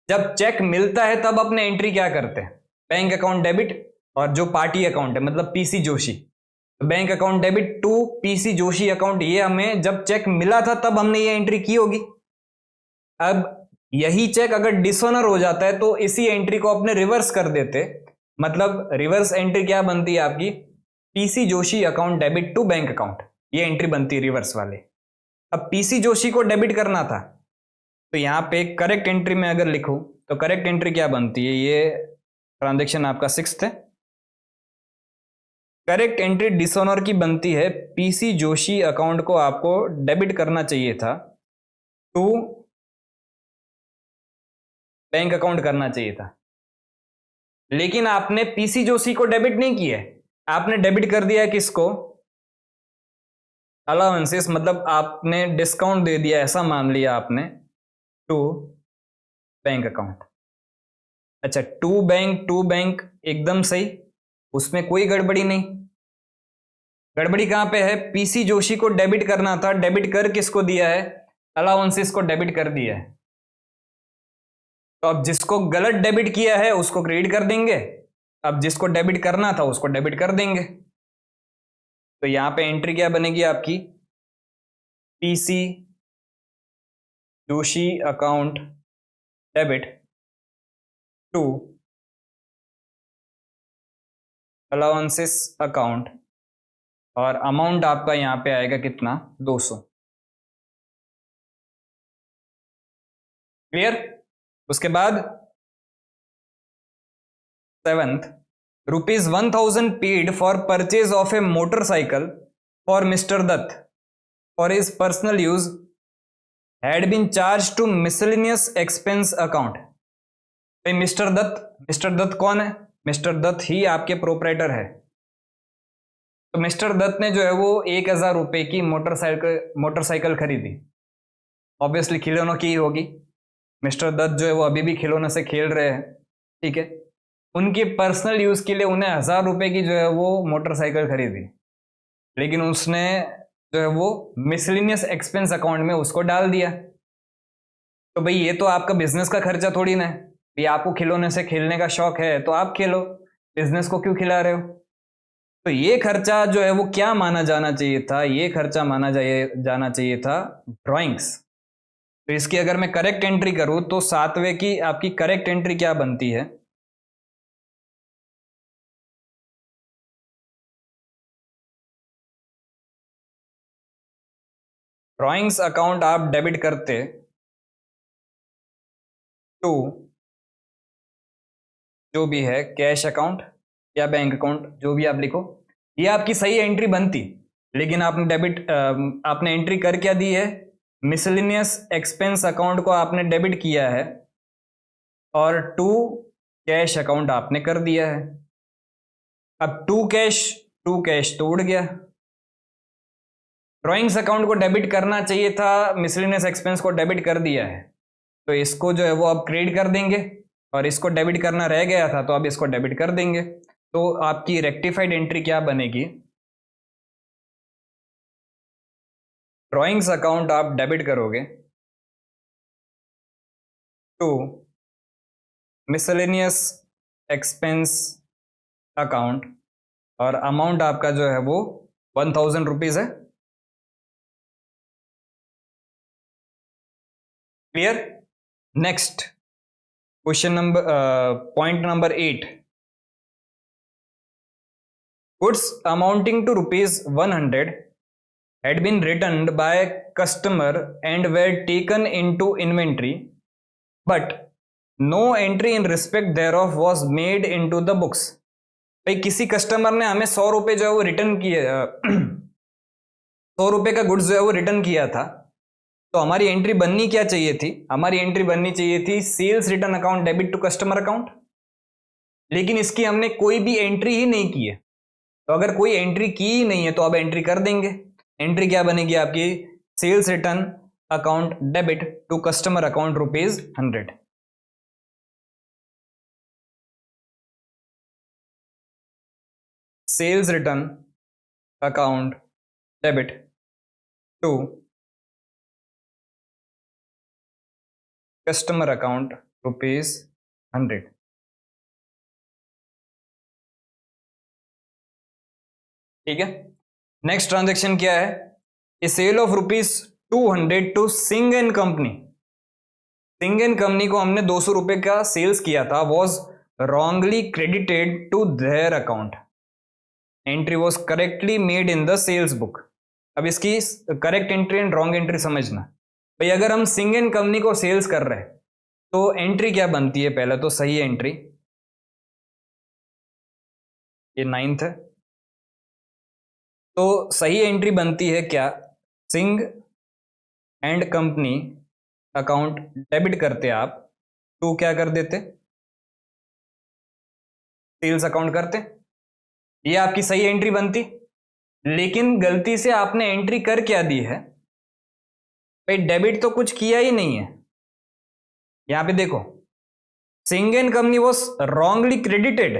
जब चेक मिलता है तब अपने एंट्री क्या करते हैं, बैंक अकाउंट डेबिट, और जो पार्टी अकाउंट है मतलब PC Joshi, bank account debit to PC Joshi account, ये हमें जब चेक मिला था तब हमने ये एंट्री की होगी। अब यही चेक अगर डिसऑनर हो जाता है तो इसी एंट्री को अपने रिवर्स कर देते, मतलब रिवर्स एंट्री क्या बनती है आपकी, PC Joshi account debit to bank account, ये एंट्री बनती है रिवर्स वाले। अब पीसी जोशी को डेबिट करना था तो यहां पे करेक्ट एंट्री में अगर लिखूं तो करेक्ट एंट्री क्या बनती है, ये ट्रांजेक्शन आपका 6th है, करेक्ट एंट्री डिसऑनर की बनती है, पीसी जोशी अकाउंट को आपको डेबिट करना चाहिए था टू बैंक अकाउंट करना चाहिए था, लेकिन आपने पीसी जोशी को डेबिट नहीं किया है, आपने डेबिट कर दिया है किसको, अलाउंसेस, मतलब आपने डिस्काउंट दे दिया, ऐसा मान लिया आपने, टू बैंक अकाउंट। अच्छा, टू बैंक एकदम सही, उसमें कोई गड़बड़ी नहीं। गड़बड़ी कहां पे है, पीसी जोशी को डेबिट करना था, डेबिट कर किसको दिया है, अलाउंसेस को डेबिट कर दिया है। तो अब जिसको गलत डेबिट किया है उसको क्रेडिट कर देंगे, अब जिसको डेबिट करना था उसको डेबिट कर देंगे। तो यहां पे एंट्री क्या बनेगी आपकी, PC Joshi account debit to allowances account, और अमाउंट आपका यहां पे आएगा कितना, 200। क्लियर। उसके बाद 7th, ₹1000 paid for purchase of a motorcycle for mister Dutt for his personal use had been charge to miscellaneous expense account. भाई मिस्टर दत्त कौन है, मिस्टर दत्त ही आपके प्रोपराइटर है। तो मिस्टर दत्त ने जो है वो 1000 रुपए की मोटरसाइकिल खरीदी, ऑब्वियसली खिलौनों की ही होगी, मिस्टर दत्त जो है वो अभी भी खिलौनों से खेल रहे हैं, ठीक है। उनके पर्सनल यूज के लिए उन्हें 1000 रुपए की जो है वो मोटरसाइकिल खरीदी, लेकिन उसने जो है वो मिसलिनियस एक्सपेंस अकाउंट में उसको डाल दिया। तो भाई ये तो आपका बिजनेस का खर्चा थोड़ी ना है, ये आपको खिलौने से खेलने का शौक है तो आप खेलो, बिजनेस को क्यों खिला रहे हो। तो ये खर्चा जो है वो क्या माना जाना चाहिए था, ये खर्चा माना जाना चाहिए था ड्राइंग्स। तो इसकी अगर मैं करेक्ट एंट्री करूं तो 7वें की आपकी करेक्ट एंट्री क्या बनती है, ड्राइंग्स अकाउंट आप डेबिट करते टू जो भी है कैश अकाउंट या बैंक अकाउंट, जो भी आप लिखो, ये आपकी सही एंट्री बनती, लेकिन आपने आपने एंट्री कर क्या दी है, मिसलिनियस एक्सपेंस अकाउंट को आपने डेबिट किया है और टू कैश अकाउंट आपने कर दिया है। अब टू कैश तो उड़ गया, ड्राइंग्स अकाउंट को डेबिट करना चाहिए था, मिसलिनियस एक्सपेंस को डेबिट कर दिया है, तो इसको जो है वो अब क्रेडिट कर देंगे, और इसको डेबिट करना रह गया था तो अब इसको डेबिट कर देंगे। तो आपकी रेक्टिफाइड एंट्री क्या बनेगी, ड्राइंग्स अकाउंट आप डेबिट करोगे टू मिसलेनियस एक्सपेंस अकाउंट, और अमाउंट आपका जो है वो 1000 रुपीज है। Clear. Next question number point number 8, goods amounting to ₹100 had been returned by customer and were taken into inventory, but no entry in respect thereof was made into the books। भाई किसी customer ने हमें 100 रुपए जो है वो return किए, 100 रुपए का गुड्स जो है वो रिटर्न किया था, तो हमारी एंट्री बननी क्या चाहिए थी, हमारी एंट्री बननी चाहिए थी sales return account debit to customer account, लेकिन इसकी हमने कोई भी एंट्री ही नहीं की है। तो अगर कोई एंट्री की ही नहीं है तो अब एंट्री कर देंगे, एंट्री क्या बनेगी आपकी, sales return account debit to customer account ₹100। Sales return account debit to customer account ₹100। ठीक है, नेक्स्ट ट्रांजेक्शन क्या है? A sale of ₹200 to Singh and company. Singh and company को हमने 200 रुपए का सेल्स किया था, was wrongly credited to their account, entry was correctly made in the sales book. अब इसकी correct entry and wrong entry समझना भाई। अगर हम सिंह एंड कंपनी को सेल्स कर रहे हैं तो एंट्री क्या बनती है? पहले तो सही एंट्री, ये 9th है, तो सही एंट्री बनती है क्या? Singh and company account debit करते आप, टू क्या कर देते? सेल्स अकाउंट करते। ये आपकी सही एंट्री बनती, लेकिन गलती से आपने एंट्री कर क्या दी है भाई? डेबिट तो कुछ किया ही नहीं है। यहां पे देखो, Singh and company was wrongly credited,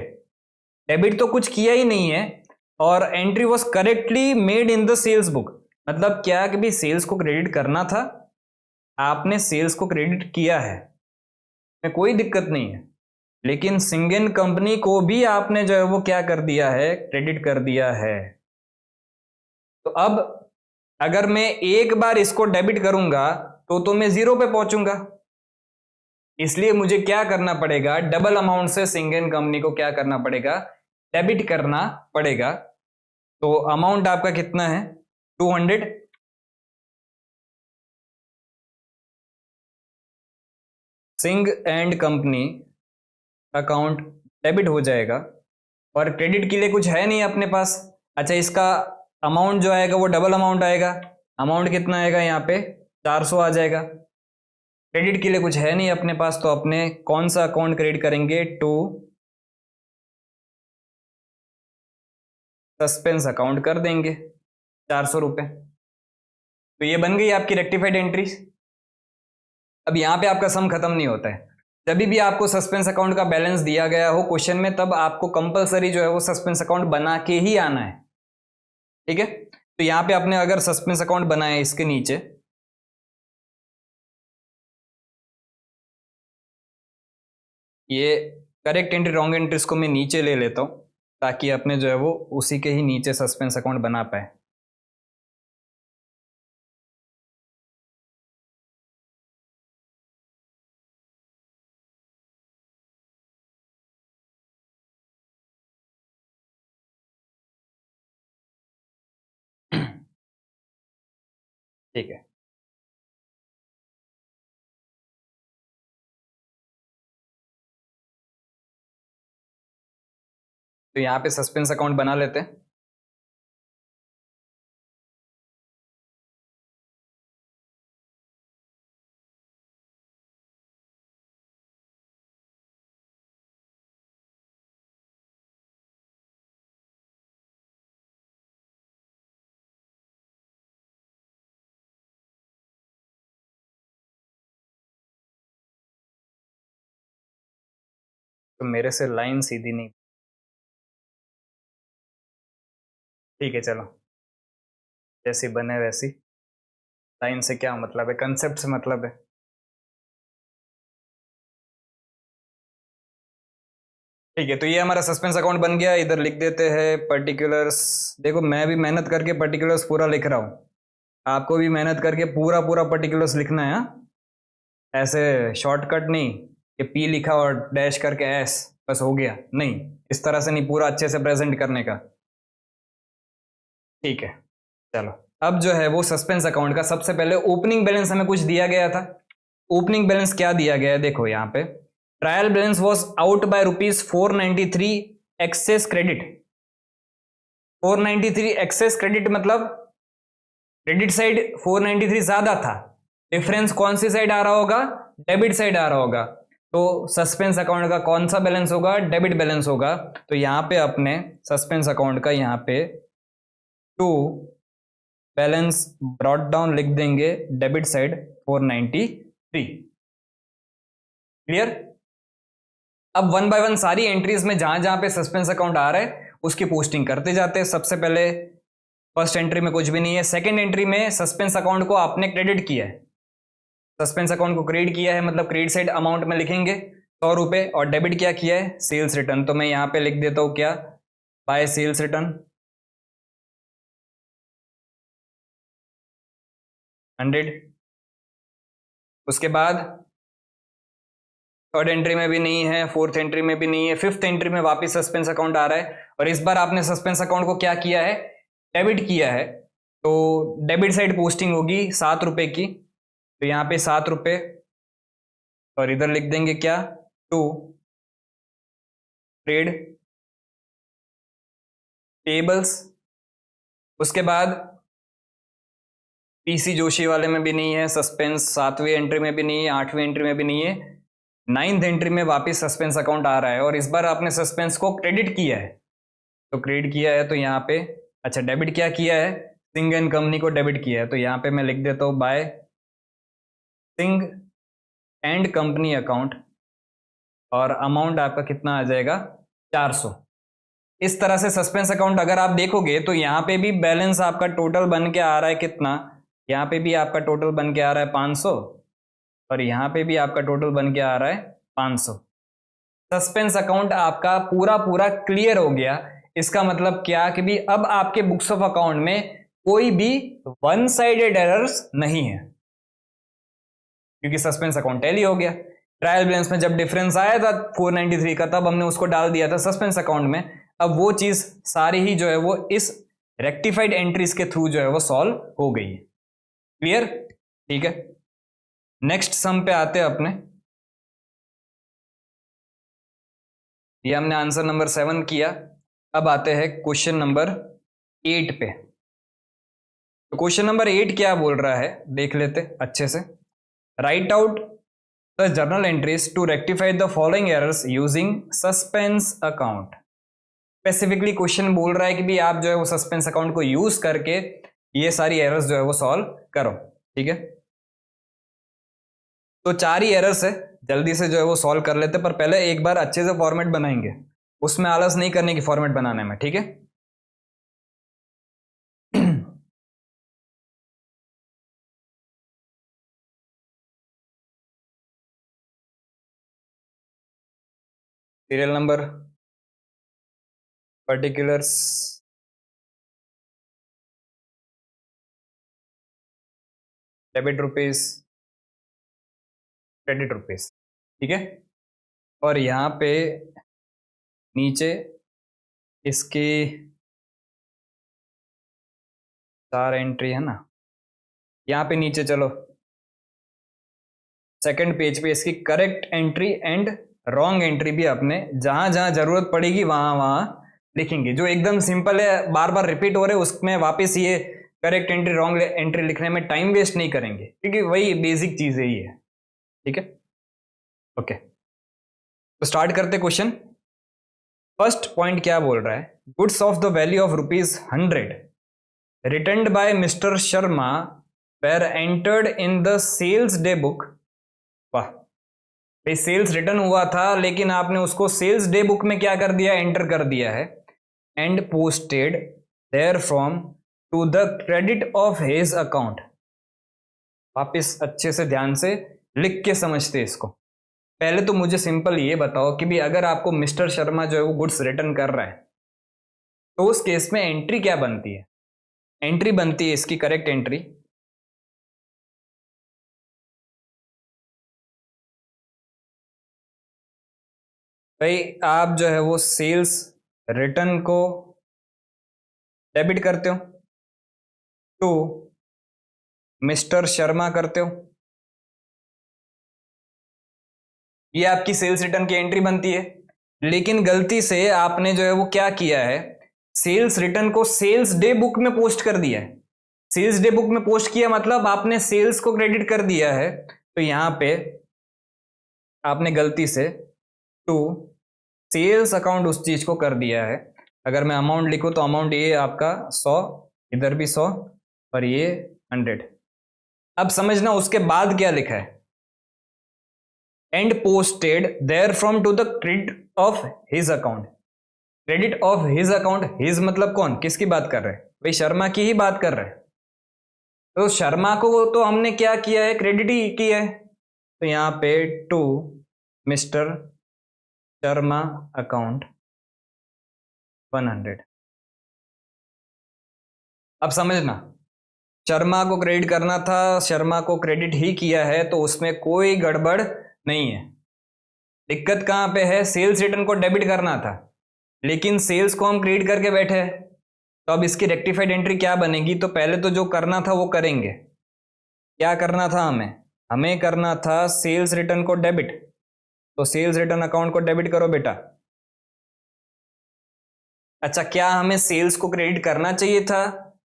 debit तो कुछ किया ही नहीं है, और entry was correctly made in the sales book. मतलब क्या कि भी सेल्स को क्रेडिट करना था, आपने सेल्स को क्रेडिट किया है, में कोई दिक्कत नहीं है, लेकिन सिंह एंड कंपनी को भी आपने जो है वो क्या कर दिया है? क्रेडिट कर दिया है। तो अब अगर मैं एक बार इसको डेबिट करूंगा तो मैं 0 पे पहुंचूंगा, इसलिए मुझे क्या करना पड़ेगा? डबल अमाउंट से सिंह एंड कंपनी को क्या करना पड़ेगा? डेबिट करना पड़ेगा। तो अमाउंट आपका कितना है? 200। Singh and company account debit हो जाएगा, और क्रेडिट के लिए कुछ है नहीं अपने पास। अच्छा, इसका अमाउंट जो आएगा वो डबल अमाउंट आएगा। अमाउंट कितना आएगा? यहाँ पे 400 आ जाएगा। क्रेडिट के लिए कुछ है नहीं अपने पास, तो अपने कौन सा अकाउंट क्रेडिट करेंगे? टू सस्पेंस अकाउंट कर देंगे 400 रुपए। तो ये बन गई आपकी रेक्टिफाइड एंट्री। अब यहाँ पे आपका सम खत्म नहीं होता है। जब भी आपको सस्पेंस अकाउंट का बैलेंस दिया गया हो क्वेश्चन में, तब आपको कंपलसरी जो है वो सस्पेंस अकाउंट बना के ही आना है। ठीक है, तो यहाँ पे आपने अगर सस्पेंस अकाउंट बनाया इसके नीचे, ये करेक्ट एंट्री रॉन्ग एंट्रीज को मैं नीचे ले लेता हूं, ताकि अपने जो है वो उसी के ही नीचे सस्पेंस अकाउंट बना पाए। ठीक है, तो यहाँ पे सस्पेंस अकाउंट बना लेते हैं। तो मेरे से लाइन सीधी नहीं, ठीक है चलो, जैसी बने वैसी। लाइन से क्या मतलब है? कंसेप्ट से मतलब है। ठीक है, तो ये हमारा सस्पेंस अकाउंट बन गया। इधर लिख देते हैं पर्टिकुलर्स। देखो, मैं भी मेहनत करके पर्टिकुलर्स पूरा लिख रहा हूँ, आपको भी मेहनत करके पूरा पूरा पर्टिकुलर्स लिखना है, हाँ? ऐसे शॉर्टकट नहीं कि पी लिखा और डैश करके एस बस हो गया, नहीं, इस तरह से नहीं, पूरा अच्छे से प्रेजेंट करने का। ठीक है, चलो, अब जो है वो सस्पेंस अकाउंट का सबसे पहले ओपनिंग बैलेंस हमें कुछ दिया गया था। ओपनिंग बैलेंस क्या दिया गया है? देखो यहाँ पे, trial balance was out by ₹493 excess credit. 493 excess credit मतलब क्रेडिट साइड 493 ज्यादा था, डिफरेंस कौन सी साइड आ रहा होगा? डेबिट साइड आ रहा होगा। तो सस्पेंस अकाउंट का कौन सा बैलेंस होगा? डेबिट बैलेंस होगा। तो यहां पे अपने सस्पेंस अकाउंट का यहां पे टू बैलेंस ब्रॉट डाउन लिख देंगे, डेबिट साइड 493। क्लियर? अब वन बाय वन सारी एंट्रीज में जहां जहां पे सस्पेंस अकाउंट आ रहा है उसकी पोस्टिंग करते जाते हैं। सबसे पहले फर्स्ट एंट्री में कुछ भी नहीं है, सेकंड एंट्री में सस्पेंस अकाउंट को आपने क्रेडिट किया है, सस्पेंस अकाउंट को क्रेडिट किया है मतलब क्रेडिट साइड अमाउंट में लिखेंगे 100 रुपए, और डेबिट क्या किया है, सेल्स रिटर्न। तो मैं यहाँ पे लिख देता हूँ क्या, बाय सेल्स रिटर्न 100। उसके बाद थर्ड एंट्री में भी नहीं है, फोर्थ एंट्री में भी नहीं है, फिफ्थ एंट्री में वापस सस्पेंस अकाउंट आ रहा है, और इस बार आपने सस्पेंस अकाउंट को क्या किया है, डेबिट किया है। तो डेबिट साइड पोस्टिंग होगी 7 रुपए की, तो यहाँ पे 7 रुपए, और इधर लिख देंगे क्या, टू ट्रेड टेबल्स। उसके बाद पीसी जोशी वाले में भी नहीं है सस्पेंस, 7वीं एंट्री में भी नहीं है, 8वीं एंट्री में भी नहीं है, 9th एंट्री में वापस सस्पेंस अकाउंट आ रहा है, और इस बार आपने सस्पेंस को क्रेडिट किया है। तो क्रेडिट किया है तो यहाँ पे, अच्छा डेबिट क्या किया है, सिंह एंड कंपनी को डेबिट किया है, तो यहाँ पे मैं लिख देता हूँ by Singh and company account, और अमाउंट आपका कितना आ जाएगा, 400। इस तरह से सस्पेंस अकाउंट अगर आप देखोगे तो यहाँ पे भी बैलेंस आपका टोटल बन के आ रहा है कितना, यहाँ पे भी आपका टोटल बन के आ रहा है 500, और यहाँ पे भी आपका टोटल बन के आ रहा है 500। सस्पेंस अकाउंट आपका पूरा पूरा क्लियर हो गया। इसका मतलब क्या कि भी अब आपके बुक्स ऑफ अकाउंट में कोई भी वन साइडेड एरर्स नहीं है, क्योंकि सस्पेंस अकाउंट टैली हो गया। ट्रायल बैलेंस में जब डिफरेंस आया था 493 का, तब हमने उसको डाल दिया था सस्पेंस अकाउंट में। अब वो चीज सारी ही जो है वो इस रेक्टिफाइड एंट्रीज के थ्रू जो है वो सॉल्व हो गई है। क्लियर, ठीक है। नेक्स्ट सम पे आते हैं अपने, ये हमने आंसर नंबर 7 किया। अब आते हैं क्वेश्चन नंबर 8 पे। तो क्वेश्चन नंबर 8 क्या बोल रहा है देख लेते अच्छे से। Write out the journal entries to rectify the following errors using suspense account. Specifically question बोल रहा है कि भी आप जो है वो सस्पेंस अकाउंट को यूज करके ये सारी एरर्स जो है वो सॉल्व करो, ठीक है। तो 4 ही एरर्स है, जल्दी से जो है वो सॉल्व कर लेते, पर पहले एक बार अच्छे से फॉर्मेट बनाएंगे, उसमें आलस नहीं करने की फॉर्मेट बनाने में, ठीक है। Serial number, particulars, debit rupees, credit rupees, ठीक है। और यहाँ पे नीचे इसकी 4 एंट्री है ना, यहाँ पे नीचे चलो सेकंड पेज पे इसकी correct entry and wrong entry भी अपने जहां जहां जरूरत पड़ेगी वहां वहां लिखेंगे। जो एकदम सिंपल है, बार बार रिपीट हो रहे, उसमें वापस ये करेक्ट एंट्री रॉन्ग एंट्री लिखने में टाइम वेस्ट नहीं करेंगे, क्योंकि वही बेसिक चीज है ये, ठीक है। ओके, तो स्टार्ट करते क्वेश्चन। फर्स्ट पॉइंट क्या बोल रहा है, goods of the value of ₹100 returned by mister Sharma were entered in the sales day book। वाह भाई, सेल्स रिटर्न हुआ था लेकिन आपने उसको सेल्स डे बुक में क्या कर दिया, एंटर कर दिया है, and posted therefrom to the credit of his account. वापिस अच्छे से ध्यान से लिख के समझते इसको। पहले तो मुझे सिंपल ये बताओ कि भी अगर आपको मिस्टर शर्मा जो है वो गुड्स रिटर्न कर रहा है, तो उस केस में एंट्री क्या बनती है, एंट्री बनती है इसकी करेक्ट एंट्री, भाई आप जो है वो सेल्स रिटर्न को डेबिट करते हो टू मिस्टर शर्मा करते हो, ये आपकी सेल्स रिटर्न की एंट्री बनती है। लेकिन गलती से आपने जो है वो क्या किया है, सेल्स रिटर्न को सेल्स डे बुक में पोस्ट कर दिया है। सेल्स डे बुक में पोस्ट किया मतलब आपने सेल्स को क्रेडिट कर दिया है, तो यहां पे आपने गलती से टू सेल्स अकाउंट उस चीज को कर दिया है। अगर मैं अमाउंट लिखूं तो अमाउंट ये आपका 100, इधर भी 100 और ये 100। अब समझना उसके बाद क्या लिखा है, and posted therefrom to the credit of his account. Credit of his account, his मतलब कौन, किसकी बात कर रहे हैं, भाई शर्मा की ही बात कर रहे हैं। तो शर्मा को वो तो हमने क्या किया है, क्रेडिट ही किया है, तो यहाँ पे टू मिस्टर शर्मा अकाउंट 100। अब समझना, शर्मा को क्रेडिट करना था, शर्मा को क्रेडिट ही किया है, तो उसमें कोई गड़बड़ नहीं है। दिक्कत कहाँ पे है, सेल्स रिटर्न को डेबिट करना था, लेकिन सेल्स को हम क्रेडिट करके बैठे हैं। तो अब इसकी रेक्टिफाइड एंट्री क्या बनेगी, तो पहले तो जो करना था वो करेंगे। क्या करना था हमें, हमें करना था सेल्स रिटर्न को डेबिट, तो सेल्स रिटर्न अकाउंट को डेबिट करो बेटा। अच्छा, क्या हमें सेल्स को क्रेडिट करना चाहिए था,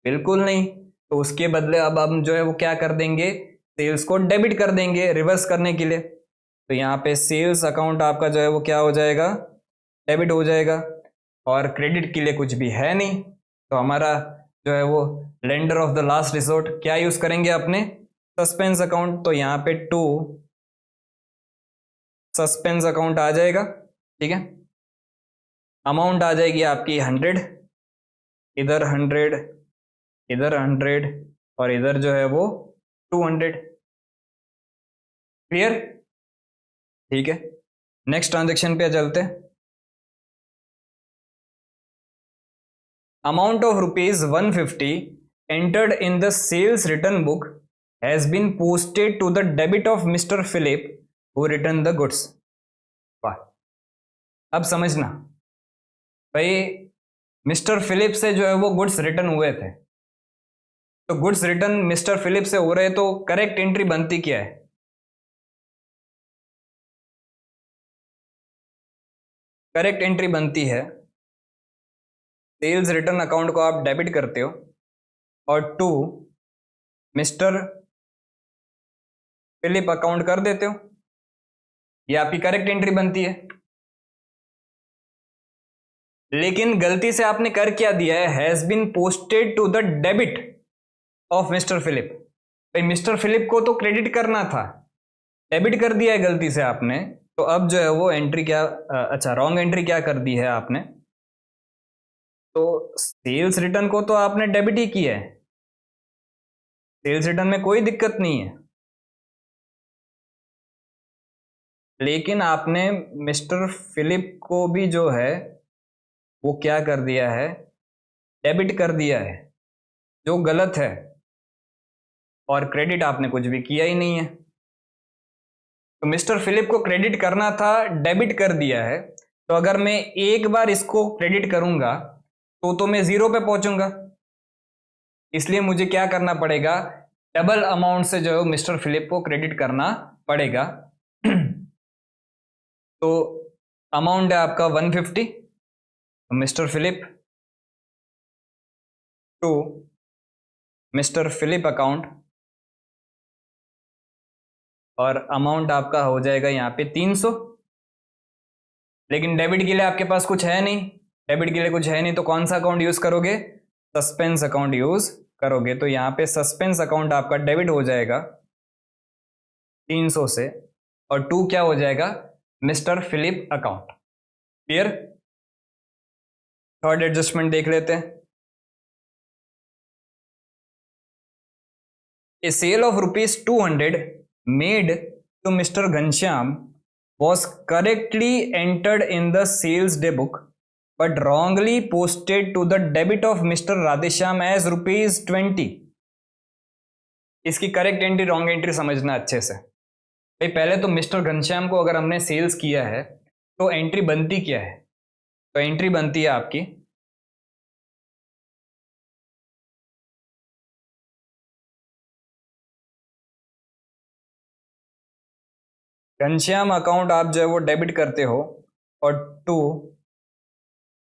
बिल्कुल नहीं, तो उसके बदले अब हम जो है वो क्या कर देंगे, सेल्स को डेबिट कर देंगे रिवर्स करने के लिए। तो यहाँ पे सेल्स अकाउंट आपका जो है वो क्या हो जाएगा, डेबिट हो जाएगा, और क्रेडिट के लिए कुछ भी है नहीं, तो हमारा जो है वो lender of the last resort क्या यूज करेंगे अपने, सस्पेंस अकाउंट। तो यहाँ पे टू सस्पेंस अकाउंट आ जाएगा, ठीक है। अमाउंट आ जाएगी आपकी 100, इधर 100, इधर 100, और इधर जो है वो 200। क्लियर, ठीक है। नेक्स्ट ट्रांजेक्शन पे चलते हैं। Amount of ₹150 entered in the sales return book has been posted to the debit of Mr. Philip who returned the goods। वाह, अब समझना भाई, मिस्टर फिलिप से जो है वो गुड्स रिटर्न हुए थे, तो गुड्स रिटर्न मिस्टर फिलिप से हो रहे, तो करेक्ट एंट्री बनती क्या है, करेक्ट एंट्री बनती है सेल्स रिटर्न अकाउंट को आप डेबिट करते हो, और टू मिस्टर फिलिप अकाउंट कर देते हो, ये आपकी करेक्ट एंट्री बनती है। लेकिन गलती से आपने कर क्या दिया है, has been posted to the debit of mister Philip. भाई मिस्टर फिलिप को तो क्रेडिट करना था, डेबिट कर दिया है गलती से आपने, तो अब जो है वो एंट्री क्या, अच्छा रॉन्ग एंट्री क्या कर दी है आपने, तो सेल्स रिटर्न को तो आपने डेबिट ही किया है, सेल्स रिटर्न में कोई दिक्कत नहीं है, लेकिन आपने मिस्टर फिलिप को भी जो है वो क्या कर दिया है, डेबिट कर दिया है, जो गलत है, और क्रेडिट आपने कुछ भी किया ही नहीं है। तो मिस्टर फिलिप को क्रेडिट करना था, डेबिट कर दिया है, तो अगर मैं एक बार इसको क्रेडिट करूंगा तो मैं जीरो पे पहुंचूंगा, इसलिए मुझे क्या करना पड़ेगा, डबल अमाउंट से जो है मिस्टर फिलिप को क्रेडिट करना पड़ेगा। तो अमाउंट है आपका 150, mister Philip to mister Philip account, और अमाउंट आपका हो जाएगा यहाँ पे 300। लेकिन डेबिट के लिए आपके पास कुछ है नहीं, डेबिट के लिए कुछ है नहीं, तो कौन सा अकाउंट यूज करोगे, सस्पेंस अकाउंट यूज करोगे। तो यहाँ पे सस्पेंस अकाउंट आपका डेबिट हो जाएगा 300 से, और टू क्या हो जाएगा, mister Philip account. Clear, third adjustment देख लेते हैं। A sale of ₹200 made to Mr. Ghanshyam was correctly entered in the sales day book but wrongly posted to the debit of Mr. Radheshyam as ₹20। इसकी correct entry wrong entry समझना अच्छे से। भाई पहले तो मिस्टर घनश्याम को अगर हमने सेल्स किया है तो एंट्री बनती क्या है, तो एंट्री बनती है आपकी घनश्याम अकाउंट आप जो है वो डेबिट करते हो, और टू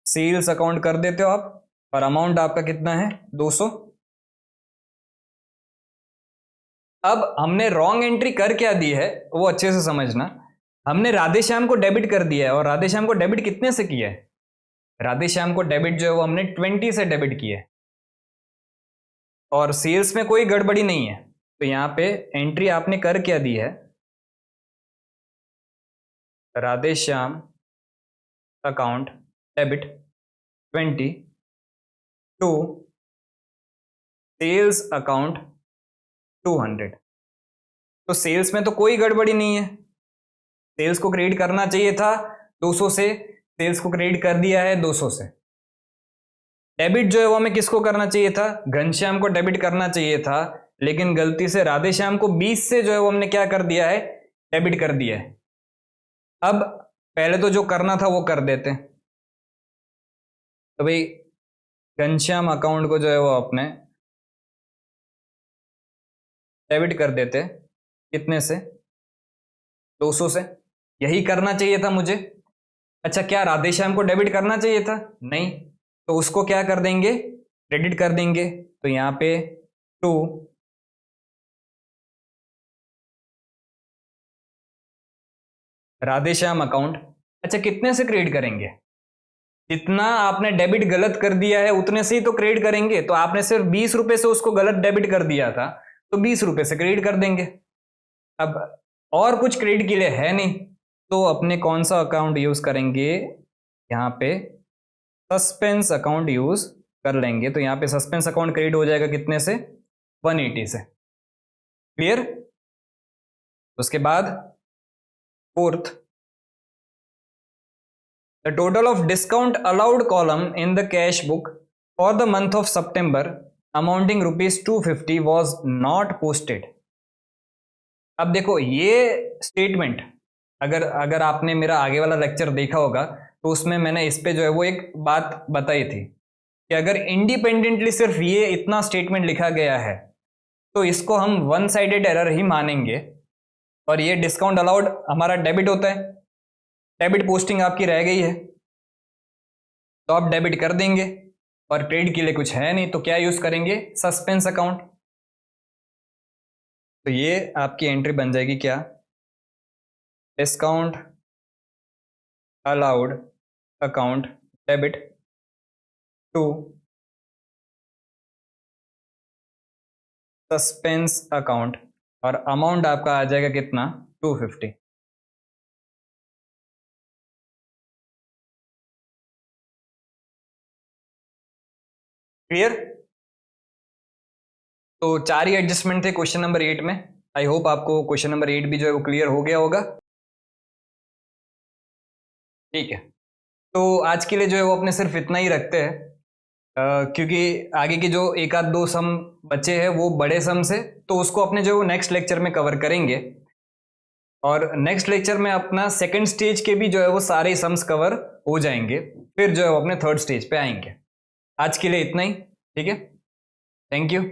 सेल्स अकाउंट कर देते हो आप, और अमाउंट आपका कितना है 200। अब हमने रॉन्ग एंट्री कर क्या दी है वो अच्छे से समझना। हमने राधेश्याम को डेबिट कर दिया है, और राधेश्याम को डेबिट कितने से किया है, राधेश्याम को डेबिट जो है वो हमने 20 से डेबिट किया है, और सेल्स में कोई गड़बड़ी नहीं है। तो यहां पे एंट्री आपने कर क्या दी है, Radheshyam account debit 20 to sales account 200। तो सेल्स में तो कोई गड़बड़ी नहीं है, सेल्स को क्रेडिट करना चाहिए था 200 से, सेल्स को क्रेडिट कर दिया है 200 से। डेबिट जो है वो हमें किसको करना चाहिए था, घनश्याम को डेबिट करना चाहिए था, लेकिन गलती से राधेश्याम को 20 से जो है वो हमने क्या कर दिया है, डेबिट कर दिया है। अब पहले तो जो करना था वो कर देते, तो भाई घनश्याम अकाउंट को जो है वो अपने डेबिट कर देते, कितने से, 200 से। यही करना चाहिए था मुझे। अच्छा, क्या राधेश्याम को डेबिट करना चाहिए था, नहीं, तो उसको क्या कर देंगे, क्रेडिट कर देंगे। तो यहां पे 2 राधेश्याम अकाउंट। अच्छा, कितने से क्रेडिट करेंगे, जितना आपने डेबिट गलत कर दिया है उतने से ही तो क्रेडिट करेंगे। तो आपने सिर्फ 20 रुपए से उसको गलत डेबिट कर दिया था, तो 20 रुपए से क्रेडिट कर देंगे। अब और कुछ क्रेडिट के लिए है नहीं, तो अपने कौन सा अकाउंट यूज करेंगे, यहाँ पे सस्पेंस अकाउंट यूज कर लेंगे। तो यहाँ पे सस्पेंस अकाउंट क्रेडिट हो जाएगा कितने से, 180 से। क्लियर। उसके बाद fourth, the total of discount allowed column in the cash book for the month of September amounting rupees 250 was not posted। अब देखो ये स्टेटमेंट, अगर आपने मेरा आगे वाला लेक्चर देखा होगा तो उसमें मैंने इस पे जो है वो एक बात बताई थी कि अगर इंडिपेंडेंटली सिर्फ ये इतना स्टेटमेंट लिखा गया है तो इसको हम वन साइडेड एरर ही मानेंगे, और ये डिस्काउंट अलाउड हमारा डेबिट होता है, डेबिट पोस्टिंग आपकी रह गई है तो आप डेबिट कर देंगे, और क्रेडिट के लिए कुछ है नहीं तो क्या यूज करेंगे, सस्पेंस अकाउंट। तो ये आपकी एंट्री बन जाएगी क्या, discount allowed account debit to suspense account, और अमाउंट आपका आ जाएगा कितना, 250। क्लियर। तो 4 ही एडजस्टमेंट थे क्वेश्चन नंबर 8 में। आई होप आपको क्वेश्चन नंबर 8 भी जो है वो क्लियर हो गया होगा। ठीक है, तो आज के लिए जो है वो अपने सिर्फ इतना ही रखते हैं, क्योंकि आगे के जो एक आध दो सम बचे हैं वो बड़े सम से, तो उसको अपने जो नेक्स्ट लेक्चर में कवर करेंगे, और नेक्स्ट लेक्चर में अपना सेकंड स्टेज के भी जो है वो सारे सम्स कवर हो जाएंगे, फिर जो है वो अपने थर्ड स्टेज पे आएंगे। आज के लिए इतना ही, ठीक है, थैंक यू।